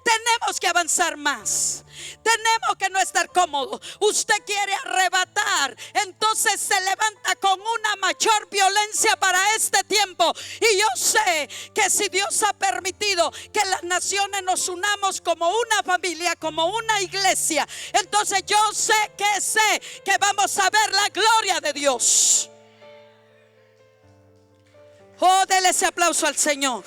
Tenemos que avanzar más. Tenemos que no estar cómodos. Usted quiere arrebatar, entonces se levanta con una mayor violencia para este tiempo. Y yo sé que si Dios ha permitido que las naciones nos unamos como una familia, como una iglesia, entonces yo sé que vamos a ver la gloria de Dios. Oh, dele ese aplauso al Señor.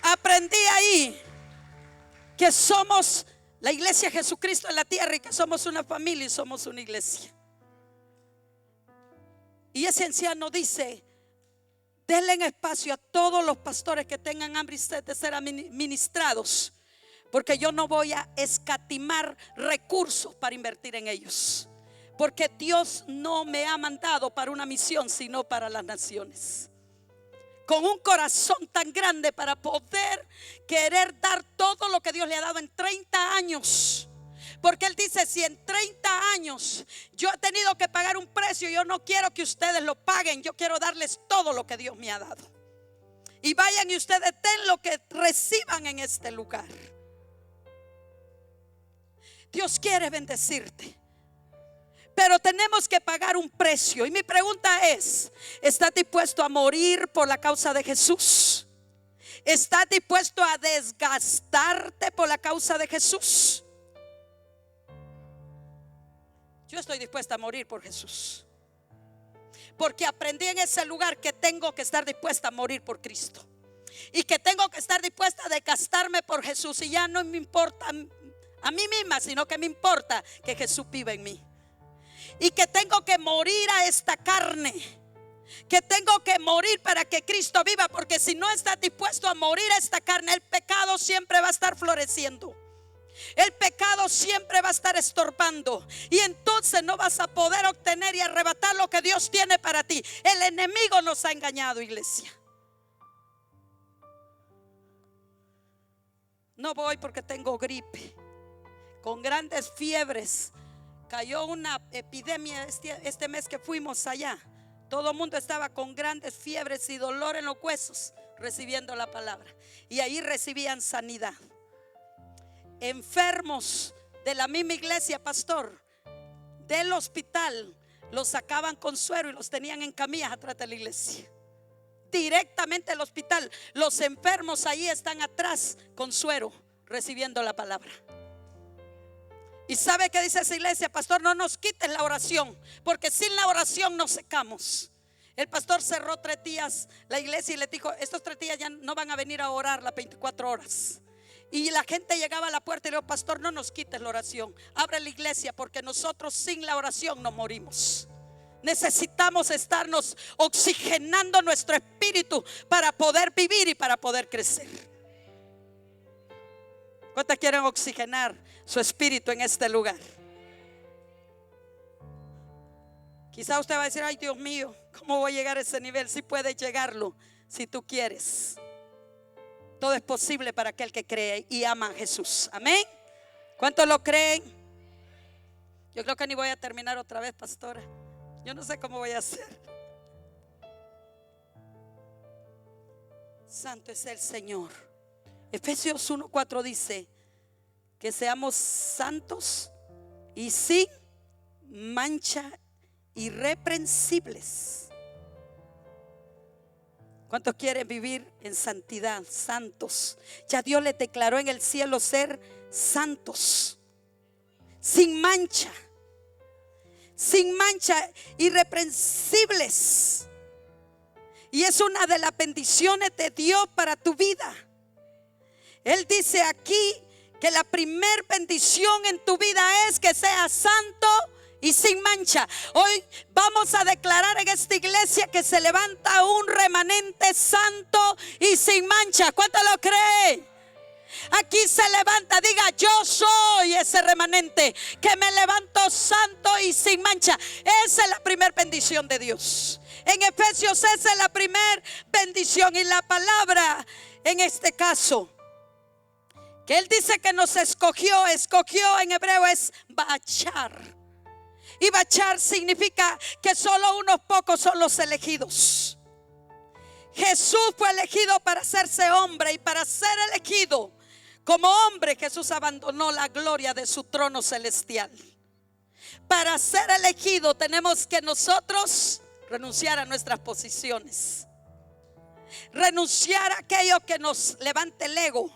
Aprendí ahí que somos la iglesia de Jesucristo en la tierra y que somos una familia y somos una iglesia. Y ese anciano dice: denle espacio a todos los pastores que tengan hambre y sed de ser ministrados, porque yo no voy a escatimar recursos para invertir en ellos, porque Dios no me ha mandado para una misión, sino para las naciones. Con un corazón tan grande para poder querer dar todo lo que Dios le ha dado en 30 años. Porque Él dice: si en 30 años yo he tenido que pagar un precio, yo no quiero que ustedes lo paguen. Yo quiero darles todo lo que Dios me ha dado. Y vayan y ustedes den lo que reciban en este lugar. Dios quiere bendecirte, pero tenemos que pagar un precio. Y mi pregunta es: ¿estás dispuesto a morir por la causa de Jesús? ¿Estás dispuesto a desgastarte por la causa de Jesús? Yo estoy dispuesta a morir por Jesús, porque aprendí en ese lugar que tengo que estar dispuesta a morir por Cristo, y que tengo que estar dispuesta a desgastarme por Jesús. Y ya no me importa a mí misma, sino que me importa que Jesús viva en mí. Y que tengo que morir a esta carne, que tengo que morir para que Cristo viva. Porque si no estás dispuesto a morir a esta carne, el pecado siempre va a estar floreciendo. El pecado siempre va a estar estorbando, y entonces no vas a poder obtener y arrebatar lo que Dios tiene para ti. El enemigo nos ha engañado, iglesia. No voy porque tengo gripe, con grandes fiebres. Cayó una epidemia este mes que fuimos allá. Todo el mundo estaba con grandes fiebres y dolor en los huesos, recibiendo la palabra. Y ahí recibían sanidad. Enfermos de la misma iglesia, pastor, del hospital, los sacaban con suero y los tenían en camillas atrás de la iglesia. Directamente al hospital. Los enfermos ahí están atrás con suero, recibiendo la palabra. ¿Y sabe qué dice esa iglesia? Pastor, no nos quites la oración, porque sin la oración nos secamos. El pastor cerró 3 días la iglesia y le dijo: estos 3 días ya no van a venir a orar las 24 horas. Y la gente llegaba a la puerta y le dijo: pastor, no nos quites la oración, abre la iglesia, porque nosotros sin la oración nos morimos. Necesitamos estarnos oxigenando nuestro espíritu para poder vivir y para poder crecer. ¿Cuántas quieren oxigenar su espíritu en este lugar? Quizá usted va a decir: ay, Dios mío, ¿cómo voy a llegar a ese nivel? Si puedes llegarlo, si tú quieres. Todo es posible para aquel que cree y ama a Jesús. Amén. ¿Cuántos lo creen? Yo creo que ni voy a terminar otra vez, pastora. Yo no sé cómo voy a hacer. Santo es el Señor. Efesios 1:4 dice que seamos santos y sin mancha, irreprensibles. ¿Cuántos quieren vivir en santidad, santos? Ya Dios les declaró en el cielo ser santos, sin mancha, irreprensibles. Y es una de las bendiciones de Dios para tu vida. Él dice aquí que la primer bendición en tu vida es que seas santo y sin mancha. Hoy vamos a declarar en esta iglesia que se levanta un remanente santo y sin mancha. ¿Cuánto lo cree? Aquí se levanta, diga: yo soy ese remanente que me levanto santo y sin mancha. Esa es la primera bendición de Dios. En Efesios esa es la primera bendición. Y la palabra en este caso que Él dice que nos escogió en hebreo es bachar. Y bachar significa que solo unos pocos son los elegidos. Jesús fue elegido para hacerse hombre, y para ser elegido como hombre Jesús abandonó la gloria de su trono celestial. Para ser elegido tenemos que nosotros renunciar a nuestras posiciones, renunciar a aquello que nos levante el ego.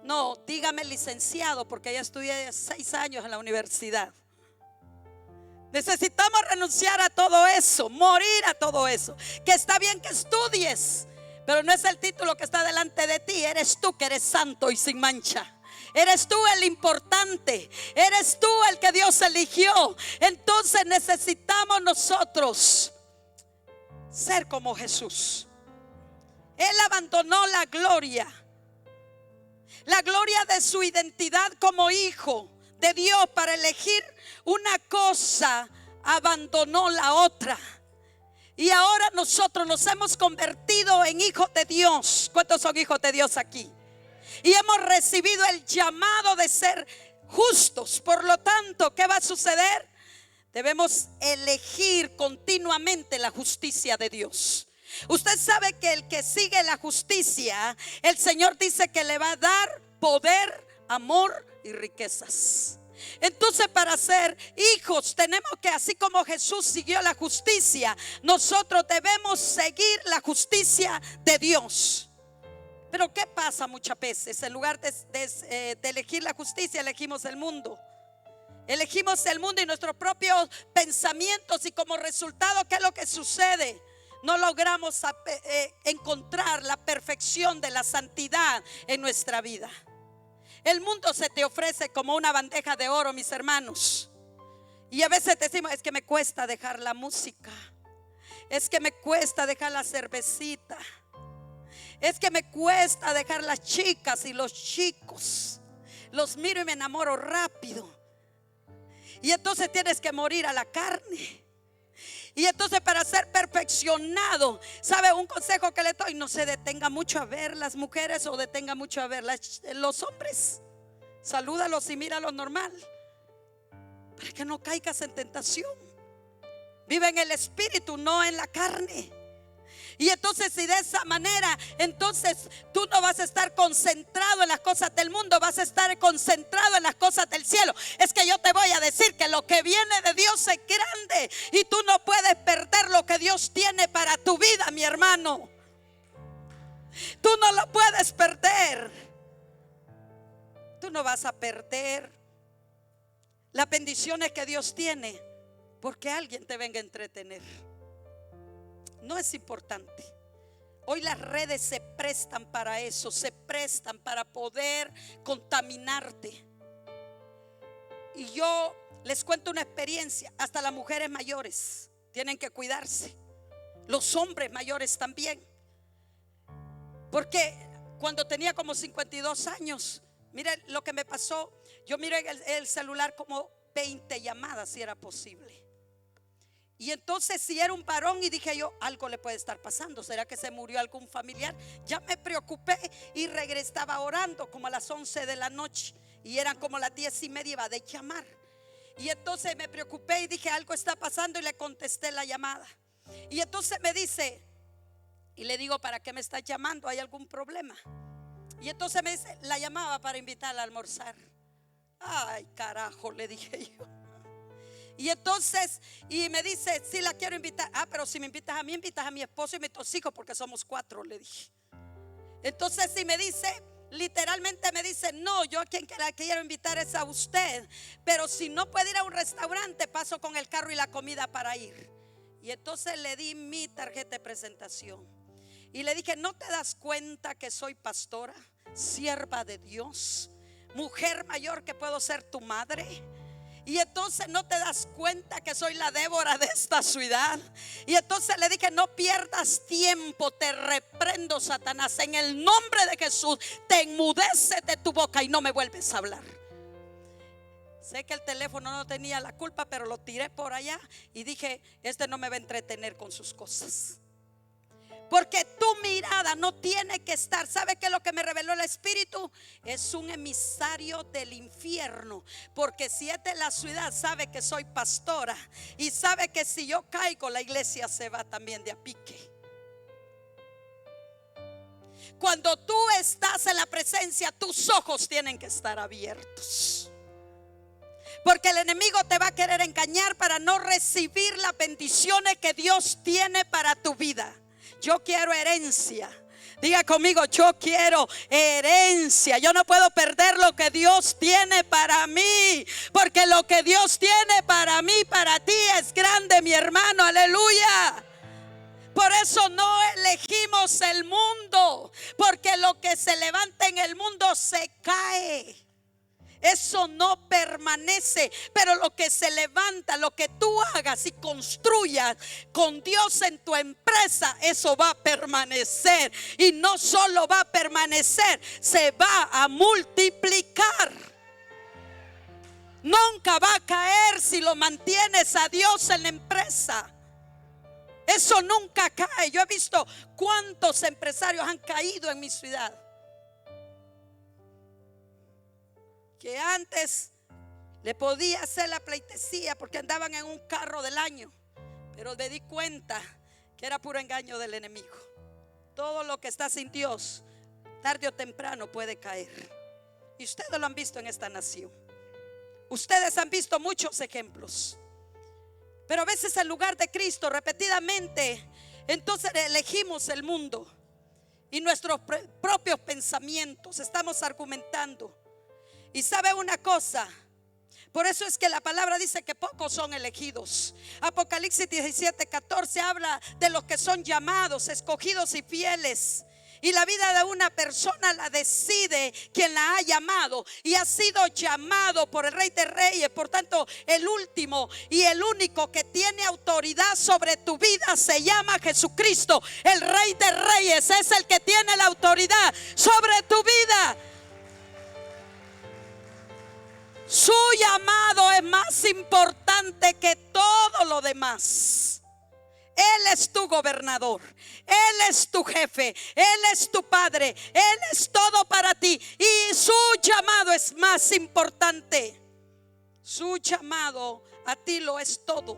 No, dígame licenciado, porque ya estudié 6 años en la universidad. Necesitamos renunciar a todo eso, morir a todo eso. Que está bien que estudies, pero no es el título que está delante de ti. Eres tú que eres santo y sin mancha. Eres tú el importante. Eres tú el que Dios eligió. Entonces necesitamos nosotros ser como Jesús. Él abandonó la gloria de su identidad como hijo de Dios para elegir una cosa, abandonó la otra. Y ahora nosotros nos hemos convertido en hijos de Dios. ¿Cuántos son hijos de Dios aquí? Y hemos recibido el llamado de ser justos. Por lo tanto, ¿qué va a suceder? Debemos elegir continuamente la justicia de Dios. Usted sabe que el que sigue la justicia, el Señor dice que le va a dar poder, amor y riquezas. Entonces, para ser hijos tenemos que, así como Jesús siguió la justicia, nosotros debemos seguir la justicia de Dios. Pero ¿qué pasa muchas veces? En lugar de elegir la justicia, elegimos el mundo. Elegimos el mundo y nuestros propios pensamientos, y como resultado, ¿qué es lo que sucede? No logramos encontrar la perfección de la santidad en nuestra vida. El mundo se te ofrece como una bandeja de oro, mis hermanos. Y a veces decimos: es que me cuesta dejar la música, es que me cuesta dejar la cervecita, es que me cuesta dejar las chicas y los chicos. Los miro y me enamoro rápido. Y entonces tienes que morir a la carne. Y entonces, para ser perfeccionado, ¿sabe un consejo que le doy? No se detenga mucho a ver las mujeres o detenga mucho a ver los hombres. Salúdalos y míralos normal, para que no caigas en tentación. Vive en el espíritu, no en la carne. Y entonces, si de esa manera, entonces tú no vas a estar concentrado en las cosas del mundo, vas a estar concentrado en las cosas del cielo. Es que yo te voy a decir que lo que viene de Dios es grande, y tú no puedes perder lo que Dios tiene para tu vida, mi hermano. Tú no lo puedes perder. Tú no vas a perder las bendiciones que Dios tiene porque alguien te venga a entretener. No es importante. Hoy las redes se prestan para eso, se prestan para poder contaminarte. Y yo les cuento una experiencia. Hasta las mujeres mayores tienen que cuidarse, los hombres mayores también. Porque cuando tenía como 52 años, mire lo que me pasó. Yo miré el celular como 20 llamadas, si era posible. Y entonces, si era un varón, y dije yo: algo le puede estar pasando. ¿Será que se murió algún familiar? Ya me preocupé y regresaba orando como a las 11 de la noche. Y eran como las 10:30, iba de llamar. Y entonces me preocupé y dije: algo está pasando, y le contesté la llamada. Y entonces me dice, y le digo: ¿para qué me estás llamando? ¿Hay algún problema? Y entonces me dice: la llamaba para invitarla a almorzar. Ay, carajo, le dije yo. Y entonces, y me dice, sí la quiero invitar. Ah, pero si me invitas a mí, invitas a mi esposo y mis 2 hijos, porque somos 4, le dije. Entonces, si me dice, literalmente me dice, no, yo a quien la quiero invitar es a usted. Pero si no puede ir a un restaurante, paso con el carro y la comida para ir. Y entonces le di mi tarjeta de presentación. Y le dije, ¿no te das cuenta que soy pastora, sierva de Dios, mujer mayor, que puedo ser tu madre? Y entonces no te das cuenta que soy la Débora de esta ciudad. Y entonces le dije, no pierdas tiempo, te reprendo, Satanás, en el nombre de Jesús. Te enmudeces de tu boca y no me vuelves a hablar. Sé que el teléfono no tenía la culpa, pero lo tiré por allá y dije, este no me va a entretener con sus cosas. Porque tu mirada no tiene que estar. ¿Sabe qué es lo que me reveló el Espíritu? Es un emisario del infierno. Porque si es de la ciudad, sabe que soy pastora y sabe que si yo caigo, la iglesia se va también de a pique. Cuando tú estás en la presencia, tus ojos tienen que estar abiertos. Porque el enemigo te va a querer engañar para no recibir las bendiciones que Dios tiene para tu vida. Yo quiero herencia. Diga conmigo, yo quiero herencia. Yo no puedo perder lo que Dios tiene para mí, porque lo que Dios tiene para mí, para ti es grande, mi hermano. Aleluya. Por eso no elegimos el mundo, porque lo que se levanta en el mundo se cae. Eso no permanece, pero lo que se levanta, lo que tú hagas y construyas con Dios en tu empresa, eso va a permanecer. Y no solo va a permanecer, se va a multiplicar. Nunca va a caer si lo mantienes a Dios en la empresa. Eso nunca cae. Yo he visto cuántos empresarios han caído en mi ciudad, que antes le podía hacer la pleitesía porque andaban en un carro del año, pero me di cuenta que era puro engaño del enemigo. Todo lo que está sin Dios, tarde o temprano puede caer. Y ustedes lo han visto en esta nación. Ustedes han visto muchos ejemplos. Pero a veces en lugar de Cristo, repetidamente, entonces elegimos el mundo y nuestros propios pensamientos. Estamos argumentando. Y sabe una cosa, por eso es que la palabra dice que pocos son elegidos. Apocalipsis 17:14 habla de los que son llamados, escogidos y fieles. Y la vida de una persona la decide quien la ha llamado, y ha sido llamado por el Rey de Reyes. Por tanto, el último y el único que tiene autoridad sobre tu vida se llama Jesucristo. El Rey de Reyes es el que tiene la autoridad sobre tu vida. Su llamado es más importante que todo lo demás. Él es tu gobernador, Él es tu jefe, Él es tu padre, Él es todo para ti. Y su llamado es más importante. Su llamado a ti lo es todo.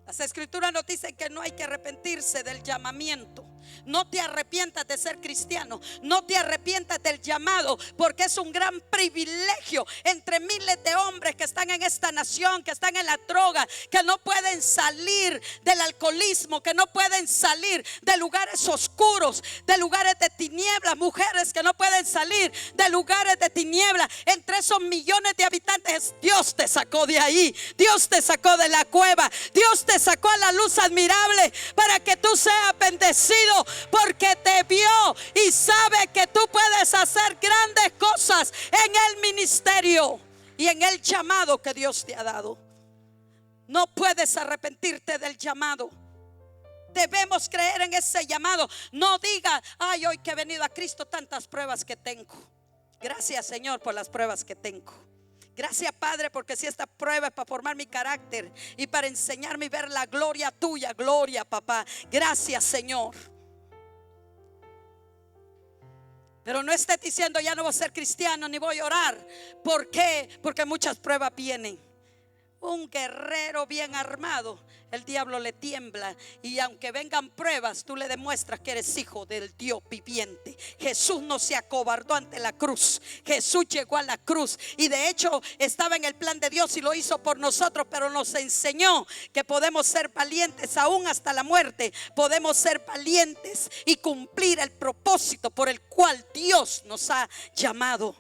Las escrituras nos dicen que no hay que arrepentirse del llamamiento. No te arrepientas de ser cristiano. No te arrepientas del llamado, porque es un gran privilegio entre miles de hombres que están en esta nación, que están en la droga, que no pueden salir del alcoholismo, que no pueden salir de lugares oscuros, de lugares de tinieblas. Mujeres que no pueden salir de lugares de tinieblas. Entre esos millones de habitantes, Dios te sacó de ahí. Dios te sacó de la cueva. Dios te sacó a la luz admirable para que tú seas bendecido, porque te vio y sabe que tú puedes hacer grandes cosas en el ministerio y en el llamado que Dios te ha dado. No puedes arrepentirte del llamado. Debemos creer en ese llamado. No diga, ay, hoy que he venido a Cristo, tantas pruebas que tengo. Gracias, Señor, por las pruebas que tengo. Gracias, Padre, porque si esta prueba es para formar mi carácter y para enseñarme y ver la gloria tuya. Gloria, papá. Gracias, Señor. Pero no estés diciendo, ya no voy a ser cristiano ni voy a orar. ¿Por qué? Porque muchas pruebas vienen. un guerrero bien armado, el diablo le tiembla. Y aunque vengan pruebas, tú le demuestras que eres hijo del Dios viviente. Jesús no se acobardó ante la cruz. Jesús llegó a la cruz y de hecho estaba en el plan de Dios y lo hizo por nosotros, pero nos enseñó que podemos ser valientes aún hasta la muerte. Podemos ser valientes y cumplir el propósito por el cual Dios nos ha llamado.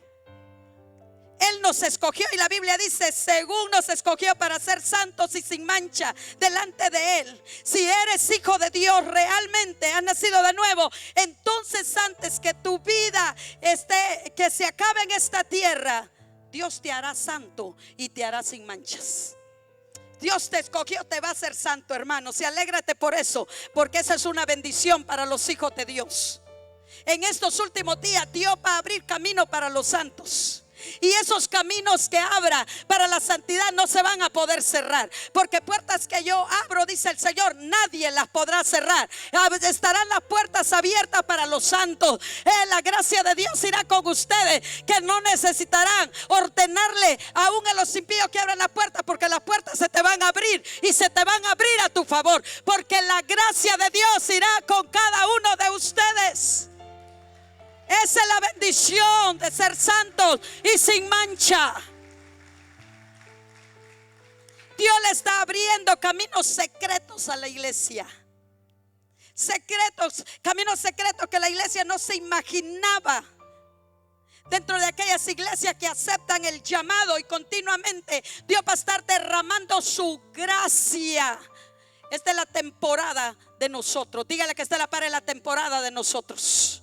Él nos escogió y la Biblia dice: según nos escogió para ser santos y sin mancha delante de Él. Si eres hijo de Dios, realmente has nacido de nuevo, entonces antes que tu vida que se acabe en esta tierra, Dios te hará santo y te hará sin manchas. Dios te escogió, te va a hacer santo, hermanos, y alégrate por eso, porque esa es una bendición para los hijos de Dios. En estos últimos días Dios va a abrir camino para los santos. Y esos caminos que abra para la santidad no se van a poder cerrar, porque puertas que yo abro, dice el Señor, nadie las podrá cerrar. Estarán las puertas abiertas para los santos. La gracia de Dios irá con ustedes, que no necesitarán ordenarle aún a los impíos que abran la puerta, porque las puertas se te van a abrir y se te van a abrir a tu favor, porque la gracia de Dios irá con cada uno de ustedes. Esa es la bendición de ser santos y sin mancha. Dios le está abriendo caminos secretos a la iglesia. Secretos, caminos secretos que la iglesia no se imaginaba. Dentro de aquellas iglesias que aceptan el llamado y continuamente Dios va a estar derramando su gracia. Esta es la temporada de nosotros. Dígale que esta es la temporada de nosotros.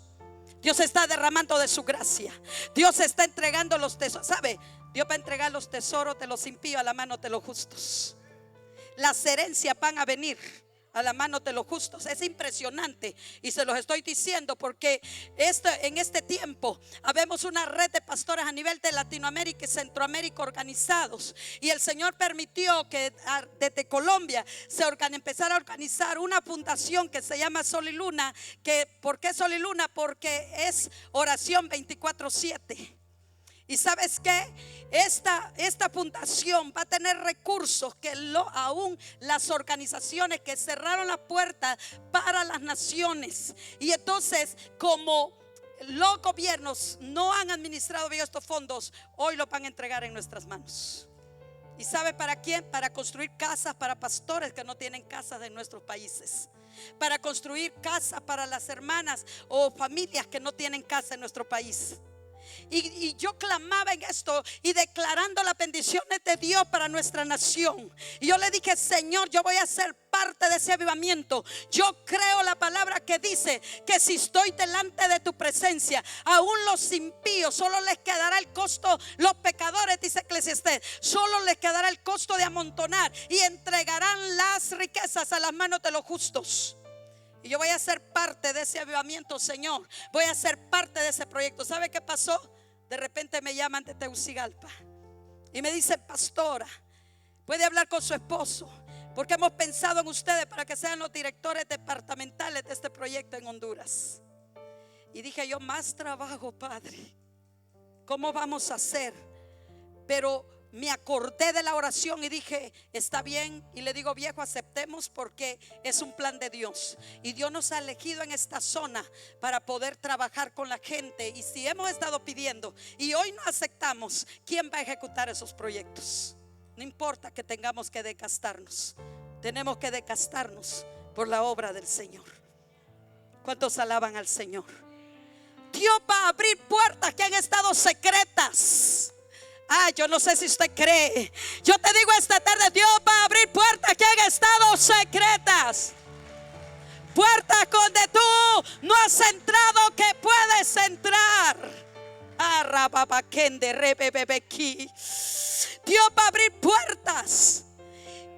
Dios está derramando de su gracia. Dios está entregando los tesoros. ¿Sabe? Dios va a entregar los tesoros de los impíos a la mano de los justos. Las herencias van a venir a la mano de los justos. Es impresionante y se los estoy diciendo porque en este tiempo habemos una red de pastores a nivel de Latinoamérica y Centroamérica organizados, y el Señor permitió que desde Colombia se empezara a organizar una fundación que se llama Sol y Luna. ¿Por qué Sol y Luna? Porque es oración 24/7. Y sabes qué, esta fundación va a tener recursos que aún las organizaciones que cerraron la puerta para las naciones, y entonces como los gobiernos no han administrado bien estos fondos, hoy los van a entregar en nuestras manos. ¿Y sabe para quién? Para construir casas para pastores que no tienen casas en nuestros países, para construir casas para las hermanas o familias que no tienen casa en nuestro país. Y yo clamaba en esto y declarando las bendiciones de Dios para nuestra nación. Y yo le dije: Señor, yo voy a ser parte de ese avivamiento. Yo creo la palabra que dice que si estoy delante de tu presencia, aún los impíos solo les quedará el costo. Los pecadores, dice Eclesiastés, solo les quedará el costo de amontonar y entregarán las riquezas a las manos de los justos. Y yo voy a ser parte de ese avivamiento, Señor. Voy a ser parte de ese proyecto. ¿Sabe qué pasó? De repente me llaman de Tegucigalpa y me dicen: pastora, ¿puede hablar con su esposo? Porque hemos pensado en ustedes para que sean los directores departamentales de este proyecto en Honduras. Y dije yo: más trabajo, Padre, ¿cómo vamos a hacer? Pero me acordé de la oración y dije: está bien. Y le digo: viejo, aceptemos, porque es un plan de Dios. Y Dios nos ha elegido en esta zona para poder trabajar con la gente. Y si hemos estado pidiendo y hoy no aceptamos, ¿quién va a ejecutar esos proyectos? No importa que tengamos que desgastarnos, tenemos que desgastarnos por la obra del Señor. ¿Cuántos alaban al Señor? Dios va a abrir puertas que han estado secretas. Yo no sé si usted cree. Yo te digo esta tarde: Dios va a abrir puertas que han estado secretas. Puertas donde tú no has entrado, que puedes entrar. Dios va a abrir puertas.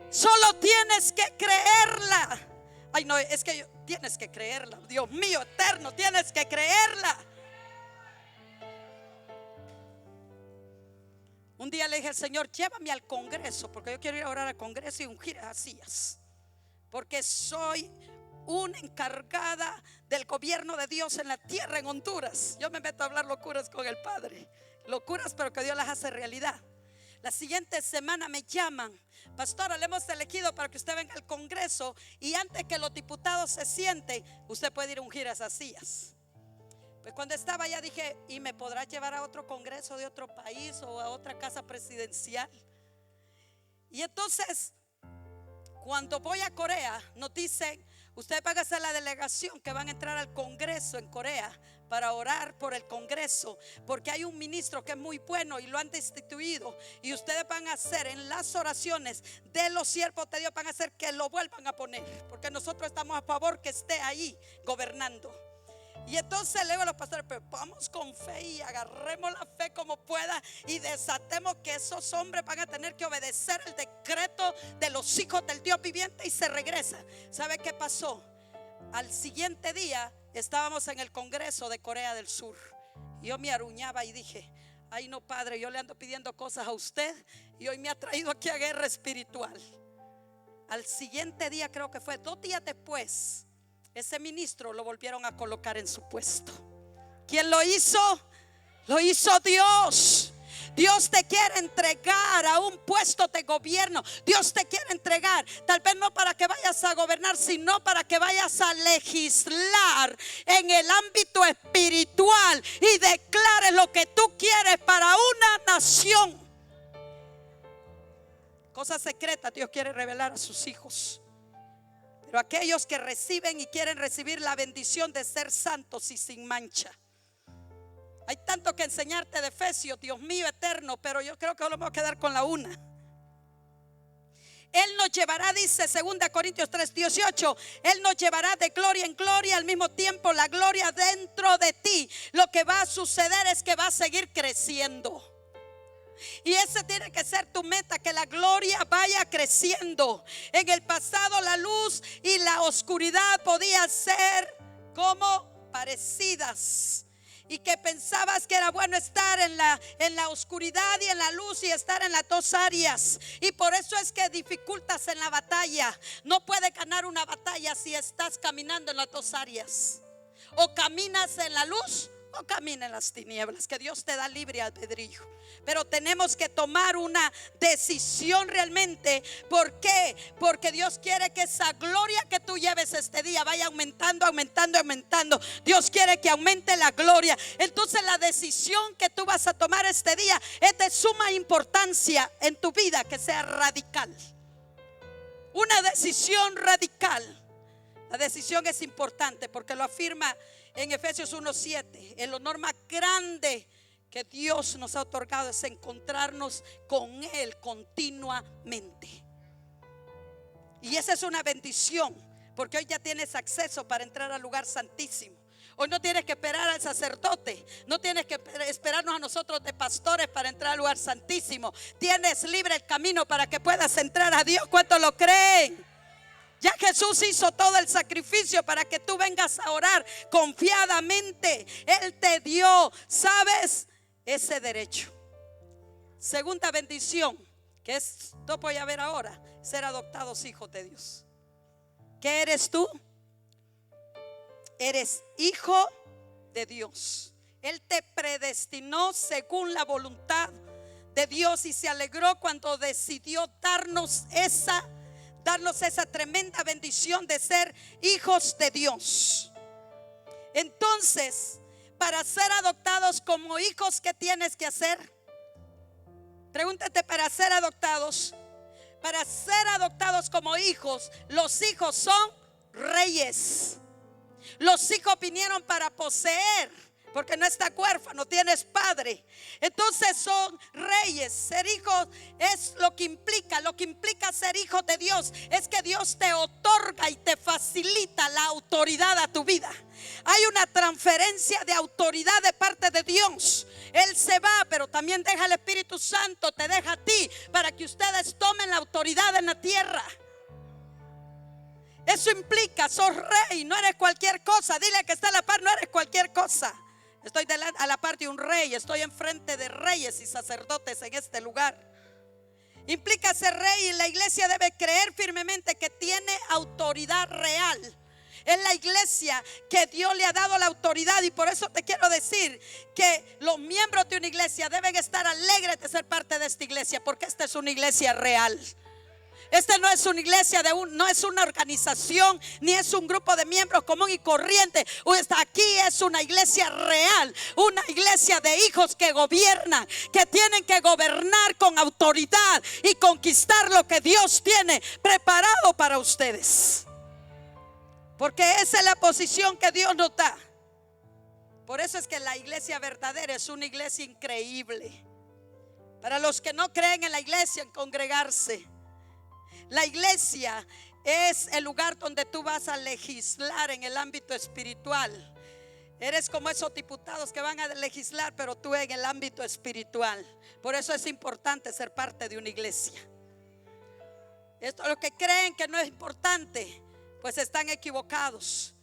Solo tienes que creerla. Ay, no, es que tienes que creerla. Dios mío eterno, tienes que creerla. Un día le dije al Señor: llévame al Congreso, porque yo quiero ir a orar al Congreso y ungir a sillas, porque soy una encargada del gobierno de Dios en la tierra, en Honduras. Yo me meto a hablar locuras con el Padre, locuras, pero que Dios las hace realidad. La siguiente semana me llaman: pastora, le hemos elegido para que usted venga al Congreso, y antes que los diputados se sienten, usted puede ir a ungir esas sillas. Pues cuando estaba allá dije: ¿y me podrá llevar a otro congreso de otro país o a otra casa presidencial? Y entonces, cuando voy a Corea, nos dicen: ustedes van a hacer la delegación que van a entrar al Congreso en Corea para orar por el Congreso, porque hay un ministro que es muy bueno y lo han destituido, y ustedes van a hacer en las oraciones de los siervos de Dios, van a hacer que lo vuelvan a poner, porque nosotros estamos a favor que esté ahí gobernando. Y entonces le digo a los pastores: pero vamos con fe y agarremos la fe como pueda y desatemos que esos hombres van a tener que obedecer el decreto de los hijos del Dios viviente, y se regresa. ¿Sabe qué pasó? Al siguiente día estábamos en el Congreso de Corea del Sur. Yo me aruñaba y dije: ay no, padre, yo le ando pidiendo cosas a usted y hoy me ha traído aquí a guerra espiritual. Al siguiente día, creo que fue 2 días después, ese ministro lo volvieron a colocar en su puesto. ¿Quién lo hizo? Lo hizo Dios. Dios te quiere entregar a un puesto de gobierno. Dios te quiere entregar, tal vez no para que vayas a gobernar, sino para que vayas a legislar en el ámbito espiritual y declares lo que tú quieres para una nación. Cosas secretas Dios quiere revelar a sus hijos. Pero aquellos que reciben y quieren recibir la bendición de ser santos y sin mancha. Hay tanto que enseñarte de Efesios, Dios mío eterno, pero yo creo que solo me voy a quedar con la una. Él nos llevará, dice 2 Corintios 3:18, Él nos llevará de gloria en gloria, al mismo tiempo la gloria dentro de ti. Lo que va a suceder es que va a seguir creciendo. Y ese tiene que ser tu meta, que la gloria vaya creciendo. En el pasado la luz y la oscuridad podían ser como parecidas, y que pensabas que era bueno estar en la oscuridad y en la luz, y estar en las dos áreas. Y por eso es que dificultas en la batalla. No puedes ganar una batalla si estás caminando en las dos áreas. O caminas en la luz o camina en las tinieblas, que Dios te da libre albedrío. Pero tenemos que tomar una decisión realmente. ¿Por qué? Porque Dios quiere que esa gloria que tú lleves este día vaya aumentando, aumentando, aumentando. Dios quiere que aumente la gloria. Entonces la decisión que tú vas a tomar este día es de suma importancia en tu vida, que sea radical. Una decisión radical. La decisión es importante porque lo afirma en Efesios 1:7. El honor más grande que Dios nos ha otorgado es encontrarnos con Él continuamente. Y esa es una bendición, porque hoy ya tienes acceso para entrar al lugar santísimo. Hoy no tienes que esperar al sacerdote, no tienes que esperarnos a nosotros de pastores para entrar al lugar santísimo. Tienes libre el camino para que puedas entrar a Dios. ¿Cuántos lo creen? Ya Jesús hizo todo el sacrificio para que tú vengas a orar confiadamente. Él te dio, ¿sabes?, ese derecho. Segunda bendición, que esto voy a ver ahora: ser adoptados hijos de Dios. ¿Qué eres tú? Eres hijo de Dios. Él te predestinó según la voluntad de Dios y se alegró cuando decidió darnos esa tremenda bendición de ser hijos de Dios. Entonces, para ser adoptados como hijos, ¿qué tienes que hacer? Pregúntate, para ser adoptados como hijos, los hijos son reyes. Los hijos vinieron para poseer, porque no está huérfano, tienes padre. Entonces son reyes. Ser hijos es lo que implica ser hijo de Dios. Es que Dios te otorga y te facilita la autoridad a tu vida. Hay una transferencia de autoridad de parte de Dios. Él se va, pero también deja al Espíritu Santo, te deja a ti, para que ustedes tomen la autoridad en la tierra. Eso implica, sos rey, no eres cualquier cosa. Dile que está a la par, no eres cualquier cosa. Estoy a la par de un rey, estoy enfrente de reyes y sacerdotes en este lugar. Implica ser rey, y la iglesia debe creer firmemente que tiene autoridad real. Es la iglesia que Dios le ha dado la autoridad. Y por eso te quiero decir que los miembros de una iglesia deben estar alegres de ser parte de esta iglesia, porque esta es una iglesia real. Esta no es una iglesia no es una organización, ni es un grupo de miembros común y corriente. Aquí es una iglesia real, una iglesia de hijos que gobiernan, que tienen que gobernar con autoridad y conquistar lo que Dios tiene preparado para ustedes. Porque esa es la posición que Dios nos da. Por eso es que la iglesia verdadera es una iglesia increíble. Para los que no creen en la iglesia, en congregarse. La iglesia es el lugar donde tú vas a legislar en el ámbito espiritual. Eres como esos diputados que van a legislar, pero tú en el ámbito espiritual. Por eso es importante ser parte de una iglesia. Esto, los que creen que no es importante, pues están equivocados.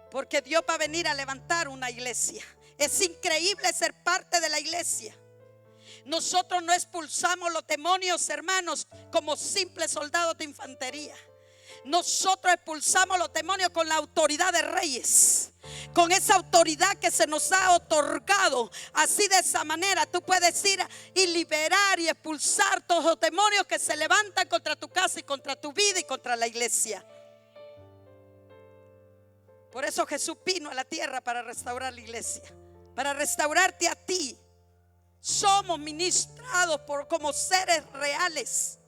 Porque Dios va a venir a levantar una iglesia. Es increíble ser parte de la iglesia. Nosotros no expulsamos los demonios, hermanos, como simples soldados de infantería. Nosotros expulsamos los demonios con la autoridad de reyes, con esa autoridad que se nos ha otorgado. Así, de esa manera tú puedes ir y liberar y expulsar todos los demonios que se levantan contra tu casa y contra tu vida y contra la iglesia. Por eso Jesús vino a la tierra para restaurar la iglesia, para restaurarte a ti. Somos ministrados como seres reales.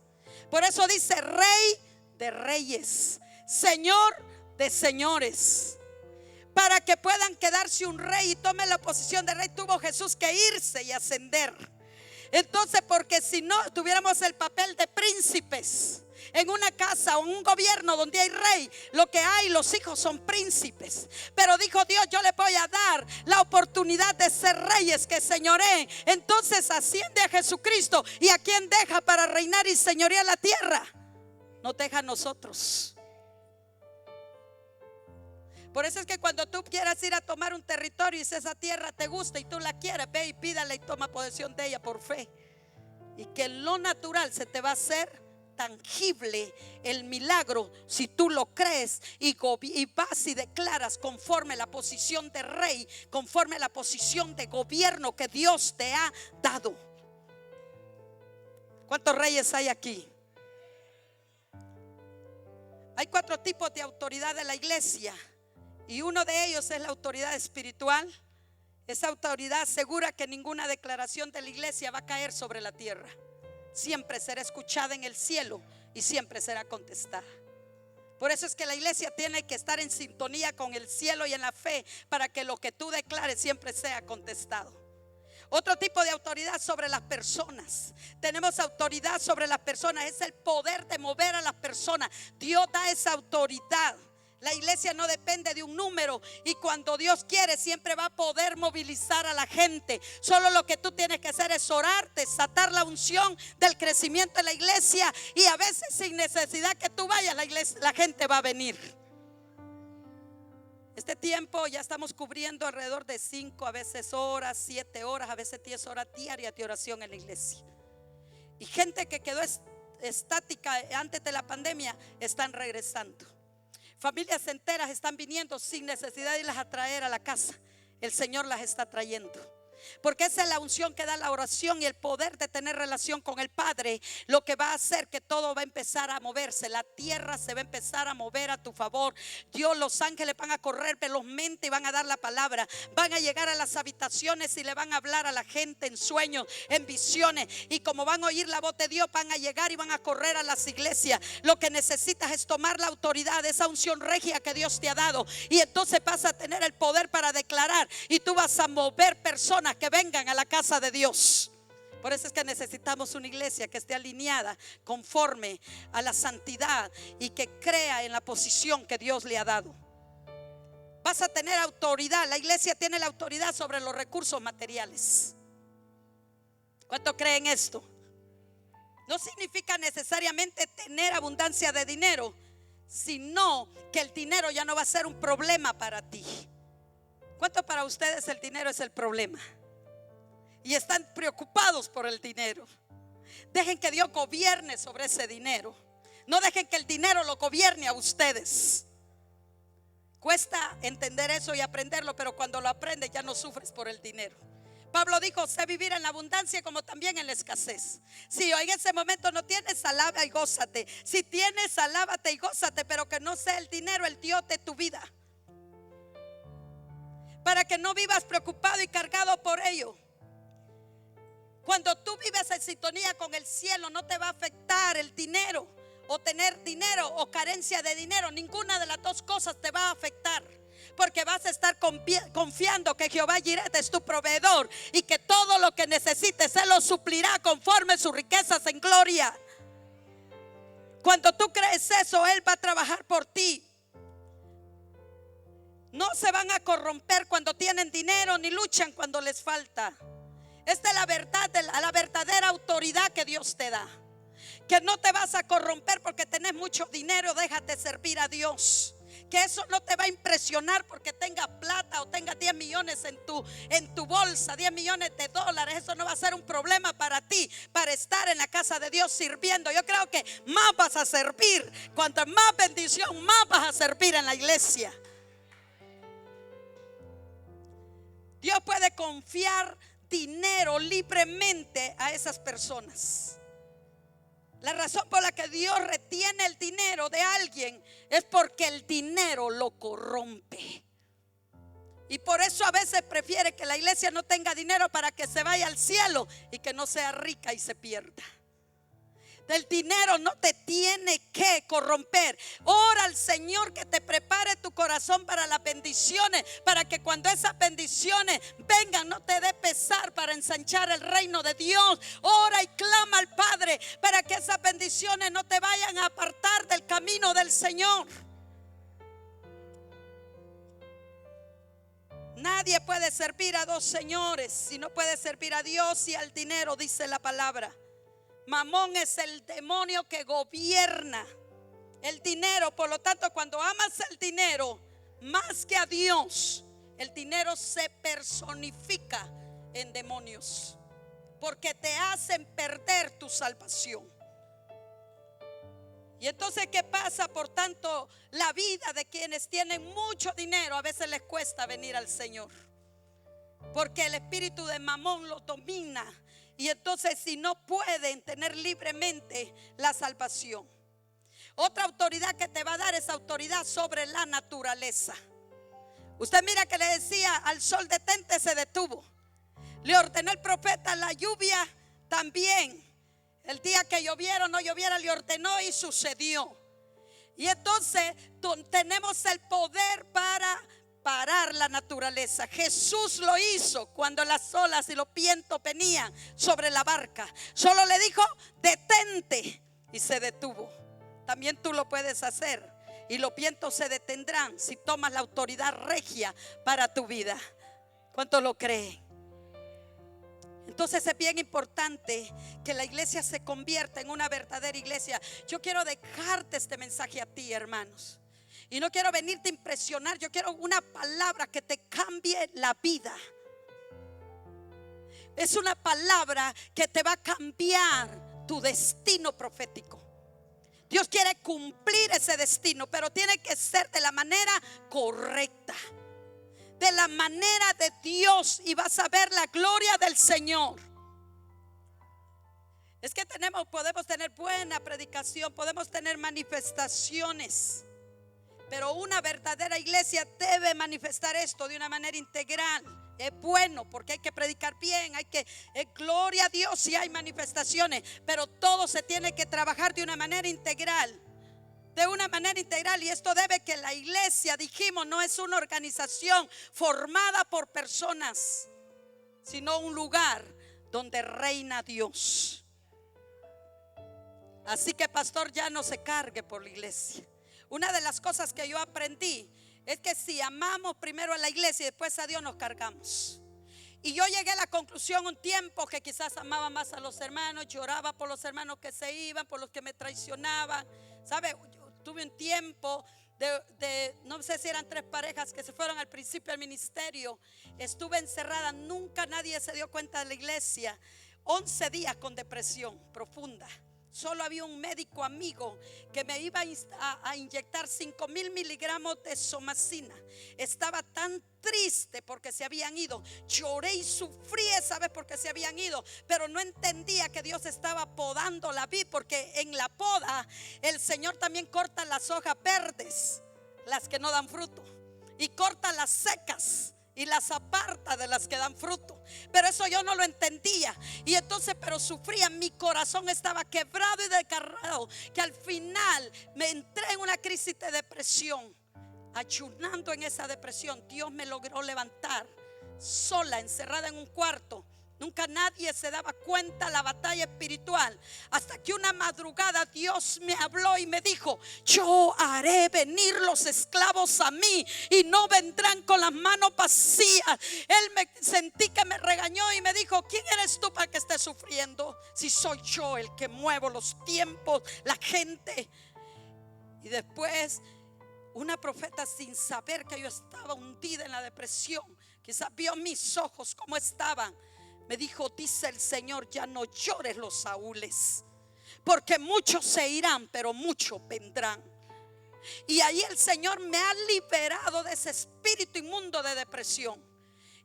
Por eso dice Rey de reyes, Señor de señores. Para que puedan quedarse un rey y tome la posición de rey, tuvo Jesús que irse y ascender. Entonces, porque si no tuviéramos el papel de príncipes en una casa o en un gobierno donde hay rey, lo que hay, los hijos son príncipes. Pero dijo Dios: yo le voy a dar la oportunidad de ser reyes que señoreen. Entonces asciende a Jesucristo. ¿Y a quién deja para reinar y señorear la tierra? Nos deja a nosotros. Por eso es que cuando tú quieras ir a tomar un territorio y si esa tierra te gusta y tú la quieres, ve y pídale y toma posesión de ella por fe. Y que en lo natural se te va a hacer tangible el milagro si tú lo crees y vas y declaras conforme a la posición de rey, conforme a la posición de gobierno que Dios te ha dado. ¿Cuántos reyes hay aquí? Hay 4 tipos de autoridad de la iglesia. Y uno de ellos es la autoridad espiritual. Esa autoridad asegura que ninguna declaración de la iglesia va a caer sobre la tierra. Siempre será escuchada en el cielo y siempre será contestada. Por eso es que la iglesia tiene que estar en sintonía con el cielo y en la fe, para que lo que tú declares siempre sea contestado. Otro tipo de autoridad sobre las personas. Tenemos autoridad sobre las personas. Es el poder de mover a las personas. Dios da esa autoridad. La iglesia no depende de un número, y cuando Dios quiere siempre va a poder movilizar a la gente. Solo lo que tú tienes que hacer es orar, desatar la unción del crecimiento de la iglesia, y a veces sin necesidad que tú vayas, la gente va a venir. Este tiempo ya estamos cubriendo alrededor de 5 a veces horas, 7 horas, a veces 10 horas diarias de oración en la iglesia. Y gente que quedó estática antes de la pandemia están regresando. Familias enteras están viniendo sin necesidad de irlas a traer a la casa. El Señor las está trayendo. Porque esa es la unción que da la oración y el poder de tener relación con el Padre. Lo que va a hacer que todo va a empezar a moverse. La tierra se va a empezar a mover a tu favor. Dios, los ángeles van a correr velozmente y van a dar la palabra. Van a llegar a las habitaciones y le van a hablar a la gente en sueños, en visiones. Y como van a oír la voz de Dios, van a llegar y van a correr a las iglesias. Lo que necesitas es tomar la autoridad de esa unción regia que Dios te ha dado. Y entonces vas a tener el poder para declarar. Y tú vas a mover personas que vengan a la casa de Dios. Por eso es que necesitamos una iglesia que esté alineada conforme a la santidad y que crea en la posición que Dios le ha dado. Vas a tener autoridad. La iglesia tiene la autoridad sobre los recursos materiales. ¿Cuánto creen esto? No significa necesariamente tener abundancia de dinero, sino que el dinero ya no va a ser un problema para ti. ¿Cuánto para ustedes el dinero es el problema? Y están preocupados por el dinero. Dejen que Dios gobierne sobre ese dinero. No dejen que el dinero lo gobierne a ustedes. Cuesta entender eso y aprenderlo, pero cuando lo aprendes ya no sufres por el dinero. Pablo dijo: sé vivir en la abundancia como también en la escasez. Si hoy en ese momento no tienes, alaba y gózate. Si tienes, alábate y gózate, pero que no sea el dinero el Dios de tu vida, para que no vivas preocupado y cargado por ello. Cuando tú vives en sintonía con el cielo, no te va a afectar el dinero, o tener dinero, o carencia de dinero. Ninguna de las dos cosas te va a afectar, porque vas a estar confiando que Jehová Jireh es tu proveedor, y que todo lo que necesites Él lo suplirá conforme sus riquezas en gloria. Cuando tú crees eso, Él va a trabajar por ti. No se van a corromper cuando tienen dinero, ni luchan cuando les falta. Esta es la verdad, la verdadera autoridad que Dios te da. Que no te vas a corromper porque tenés mucho dinero. Déjate servir a Dios. Que eso no te va a impresionar porque tengas plata o tengas 10 millones en tu bolsa, 10 millones de dólares. Eso no va a ser un problema para ti, para estar en la casa de Dios sirviendo. Yo creo que más vas a servir. Cuanto más bendición, más vas a servir en la iglesia. Dios puede confiar dinero libremente a esas personas. La razón por la que Dios retiene el dinero de alguien es porque el dinero lo corrompe. Y por eso a veces prefiere que la iglesia no tenga dinero, para que se vaya al cielo y que no sea rica y se pierda. El dinero no te tiene que corromper. Ora al Señor que te prepare tu corazón para las bendiciones, para que cuando esas bendiciones vengan no te dé pesar, para ensanchar el reino de Dios. Ora y clama al Padre para que esas bendiciones no te vayan a apartar del camino del Señor. Nadie puede servir a dos señores. Si no puede servir a Dios y al dinero, dice la palabra. Mamón es el demonio que gobierna el dinero. Por lo tanto, cuando amas el dinero más que a Dios, el dinero se personifica en demonios, porque te hacen perder tu salvación. Y entonces, ¿qué pasa? Por tanto, la vida de quienes tienen mucho dinero a veces les cuesta venir al Señor, porque el espíritu de Mamón lo domina. Y entonces, si no pueden tener libremente la salvación. Otra autoridad que te va a dar es autoridad sobre la naturaleza. Usted mira que le decía al sol: detente, se detuvo. Le ordenó el profeta la lluvia también. El día que lloviera o no lloviera, le ordenó y sucedió. Y entonces tenemos el poder para parar la naturaleza. Jesús lo hizo cuando las olas y los vientos venían sobre la barca. Solo le dijo: detente, y se detuvo. También tú lo puedes hacer, y los vientos se detendrán si tomas la autoridad regia para tu vida. ¿Cuántos lo creen? Entonces es bien importante que la iglesia se convierta en una verdadera iglesia. Yo quiero dejarte este mensaje a ti, hermanos, y no quiero venirte a impresionar. Yo quiero una palabra que te cambie la vida. Es una palabra que te va a cambiar tu destino profético. Dios quiere cumplir ese destino, pero tiene que ser de la manera correcta, de la manera de Dios, y vas a ver la gloria del Señor. Es que podemos tener buena predicación, podemos tener manifestaciones, pero una verdadera iglesia debe manifestar esto de una manera integral. Es bueno porque hay que predicar bien, gloria a Dios si hay manifestaciones, pero todo se tiene que trabajar de una manera integral. De una manera integral. Y esto debe que la iglesia, dijimos, no es una organización formada por personas, sino un lugar donde reina Dios. Así que, pastor, ya no se cargue por la iglesia. Una de las cosas que yo aprendí es que si amamos primero a la iglesia y después a Dios, nos cargamos. Y yo llegué a la conclusión un tiempo que quizás amaba más a los hermanos, lloraba por los hermanos que se iban, por los que me traicionaban. ¿Sabe? Tuve un tiempo de no sé si eran 3 parejas que se fueron al principio al ministerio. Estuve encerrada, nunca nadie se dio cuenta de la iglesia. 11 días con depresión profunda. Solo había un médico amigo que me iba a inyectar 5,000 miligramos de somacina. Estaba tan triste porque se habían ido. Lloré y sufrí esa vez porque se habían ido, pero no entendía que Dios estaba podando la vid, porque en la poda el Señor también corta las hojas verdes, las que no dan fruto, y corta las secas y las aparta de las que dan fruto. Pero eso yo no lo entendía. Y entonces, pero sufría, mi corazón estaba quebrado y desgarrado, que al final me entré en una crisis de depresión. Ayunando en esa depresión, Dios me logró levantar, sola, encerrada en un cuarto. Nunca nadie se daba cuenta la batalla espiritual, hasta que una madrugada Dios me habló y me dijo: yo haré venir los esclavos a mí y no vendrán con las manos vacías. Sentí que me regañó y me dijo: ¿quién eres tú para que estés sufriendo? Si soy yo el que muevo los tiempos, la gente. Y después una profeta, sin saber que yo estaba hundida en la depresión, quizás vio mis ojos como estaban, me dijo: dice el Señor, ya no llores los Saúles, porque muchos se irán, pero muchos vendrán. Y ahí el Señor me ha liberado de ese espíritu inmundo de depresión.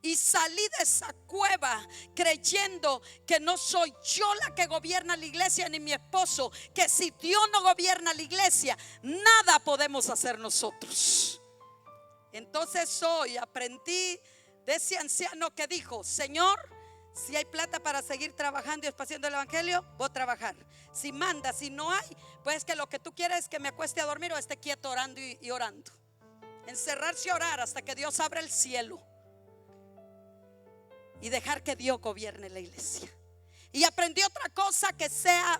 Y salí de esa cueva creyendo que no soy yo la que gobierna la iglesia, ni mi esposo, que si Dios no gobierna la iglesia, nada podemos hacer nosotros. Entonces hoy aprendí de ese anciano que dijo: Señor, si hay plata para seguir trabajando y esparciendo el evangelio, voy a trabajar. Si manda, si no hay, pues que lo que tú quieres es que me acueste a dormir o esté quieto orando y orando. Encerrarse a orar hasta que Dios abra el cielo y dejar que Dios gobierne la iglesia. Y aprendí otra cosa, que sea: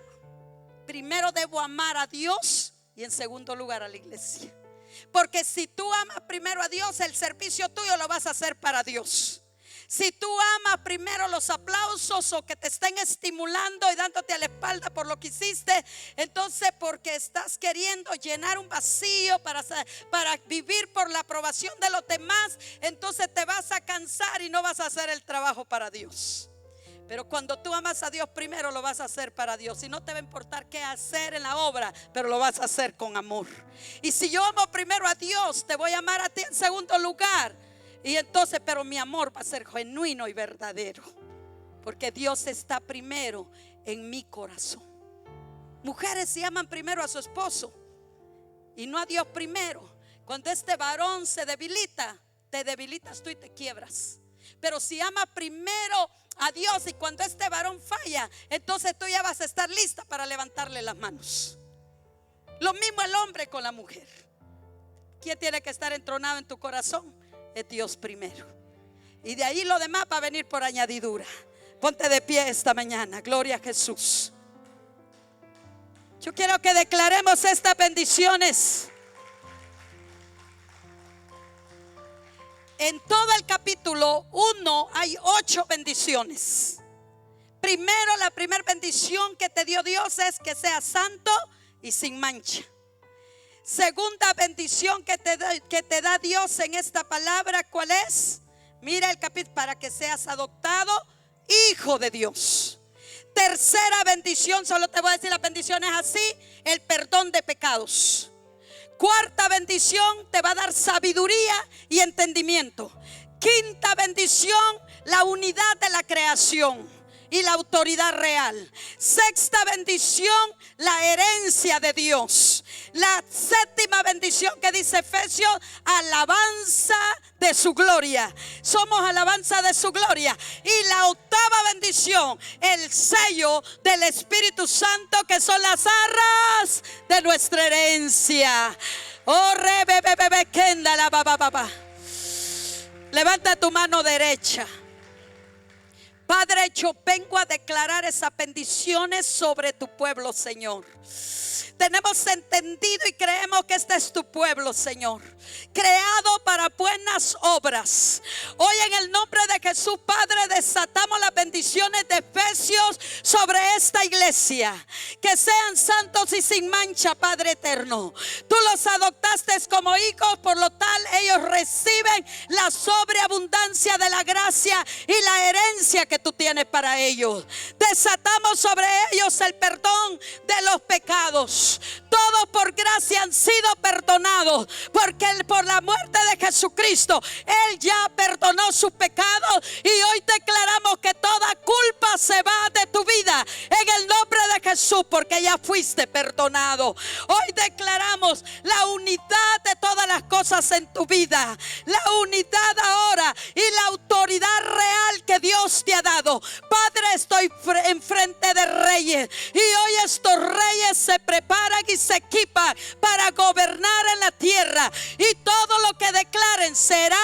primero debo amar a Dios y en segundo lugar a la iglesia. Porque si tú amas primero a Dios, el servicio tuyo lo vas a hacer para Dios. Si tú amas primero los aplausos o que te estén estimulando y dándote a la espalda por lo que hiciste, entonces porque estás queriendo llenar un vacío para vivir por la aprobación de los demás, entonces te vas a cansar y no vas a hacer el trabajo para Dios. Pero cuando tú amas a Dios primero, lo vas a hacer para Dios. Y no te va a importar qué hacer en la obra, pero lo vas a hacer con amor. Y si yo amo primero a Dios, te voy a amar a ti en segundo lugar. Y entonces, pero mi amor va a ser genuino y verdadero, porque Dios está primero en mi corazón. Mujeres, si aman primero a su esposo y no a Dios primero, cuando este varón se debilita, te debilitas tú y te quiebras. Pero si amas primero a Dios y cuando este varón falla, entonces tú ya vas a estar lista para levantarle las manos. Lo mismo el hombre con la mujer. ¿Quién tiene que estar entronado en tu corazón? Es Dios primero. Y de ahí lo demás va a venir por añadidura. Ponte de pie esta mañana. Gloria a Jesús. Yo quiero que declaremos estas bendiciones. En todo el capítulo 1 hay 8 bendiciones. Primero, la primera bendición que te dio Dios es que seas santo y sin mancha. Segunda bendición que te da Dios en esta palabra, ¿cuál es? Mira el capítulo: para que seas adoptado hijo de Dios. Tercera bendición, solo te voy a decir las bendiciones así: el perdón de pecados. Cuarta bendición, te va a dar sabiduría y entendimiento. Quinta bendición, la unidad de la creación y la autoridad real. Sexta bendición, la herencia de Dios. La séptima bendición que dice Efesios: alabanza de su gloria. Somos alabanza de su gloria. Y la octava bendición, el sello del Espíritu Santo, que son las arras de nuestra herencia. Oh, levanta tu mano derecha. Padre, yo vengo a declarar esas bendiciones sobre tu pueblo, Señor. Tenemos entendido y creemos que este es tu pueblo, Señor, creado para buenas obras. Hoy, en el nombre de Jesús, Padre, desatamos las bendiciones de Efesios sobre esta iglesia. Que sean santos y sin mancha, Padre eterno. Tú los adoptaste como hijos, por lo tal ellos reciben la sobreabundancia de la gracia y la herencia que tú tienes para ellos. Desatamos sobre ellos el perdón de los pecados. Todos por gracia han sido perdonados, porque por la muerte de Jesucristo Él ya perdonó sus pecados. Y hoy declaramos que toda culpa se va de tu vida en el nombre de Jesús, porque ya fuiste perdonado. Hoy declaramos la unidad de todas las cosas en tu vida, la unidad ahora y la autoridad real que Dios te ha dado. Padre, estoy enfrente de reyes, y hoy estos reyes se preparan y se equipan para gobernar en la tierra, y todo lo que declaren será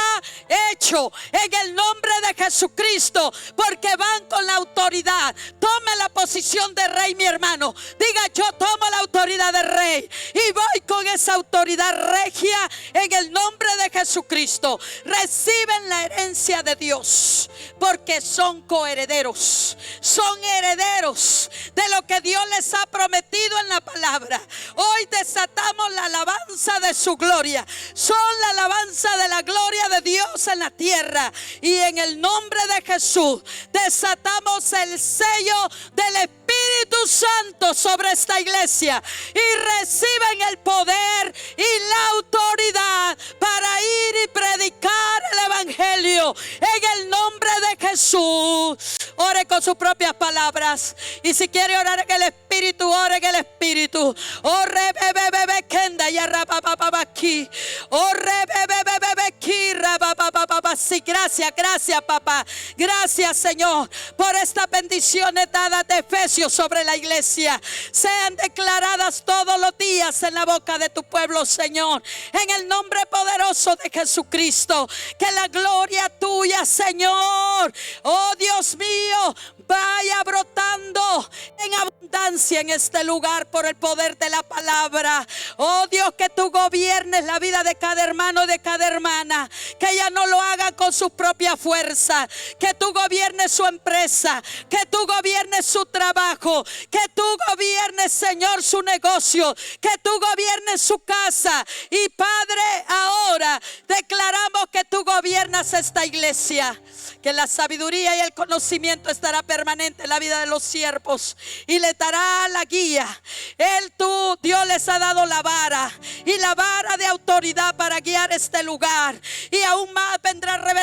hecho en el nombre de Jesucristo, porque van con la autoridad. Tome la posición de rey, mi hermano. Diga: yo tomo la autoridad de rey y voy con esa autoridad regia en el nombre de Jesucristo. Reciben la herencia de Dios, porque son coherederos, son herederos de lo que Dios les ha prometido en la palabra. Hoy desatamos la alabanza de su gloria. Son la alabanza de la gloria de Dios en la tierra, y en el nombre de Jesús desatamos el sello del Espíritu Santo sobre esta iglesia, y reciben el poder y la autoridad para ir y predicar el evangelio en el nombre de Jesús. Ore con sus propias palabras, y si quiere orar en el Espíritu, ore en el Espíritu. Ore bebe kenda ya rabababaki. Ore bebe kira babababa. Sí, gracias papá. Gracias, Señor, por estas bendiciones dadas de Efesios sobre la iglesia. Sean declaradas todos los días en la boca de tu pueblo, Señor, en el nombre poderoso de Jesucristo. Que la gloria tuya, Señor, oh Dios mío, vaya brotando en abundancia en este lugar por el poder de la palabra. Oh Dios, que tú gobiernes la vida de cada hermano y de cada hermana, que ella no lo haga con su propia fuerza, que tú gobiernes su empresa, que tú gobiernes su trabajo, que tú gobiernes, Señor, su negocio, que tú gobiernes su casa. Y Padre, ahora declaramos que tú gobiernas esta iglesia, que la sabiduría y el conocimiento estará permanente en la vida de los siervos, y le dará la guía. Dios les ha dado la vara, y la vara de autoridad para guiar este lugar, y aún más vendrá revelación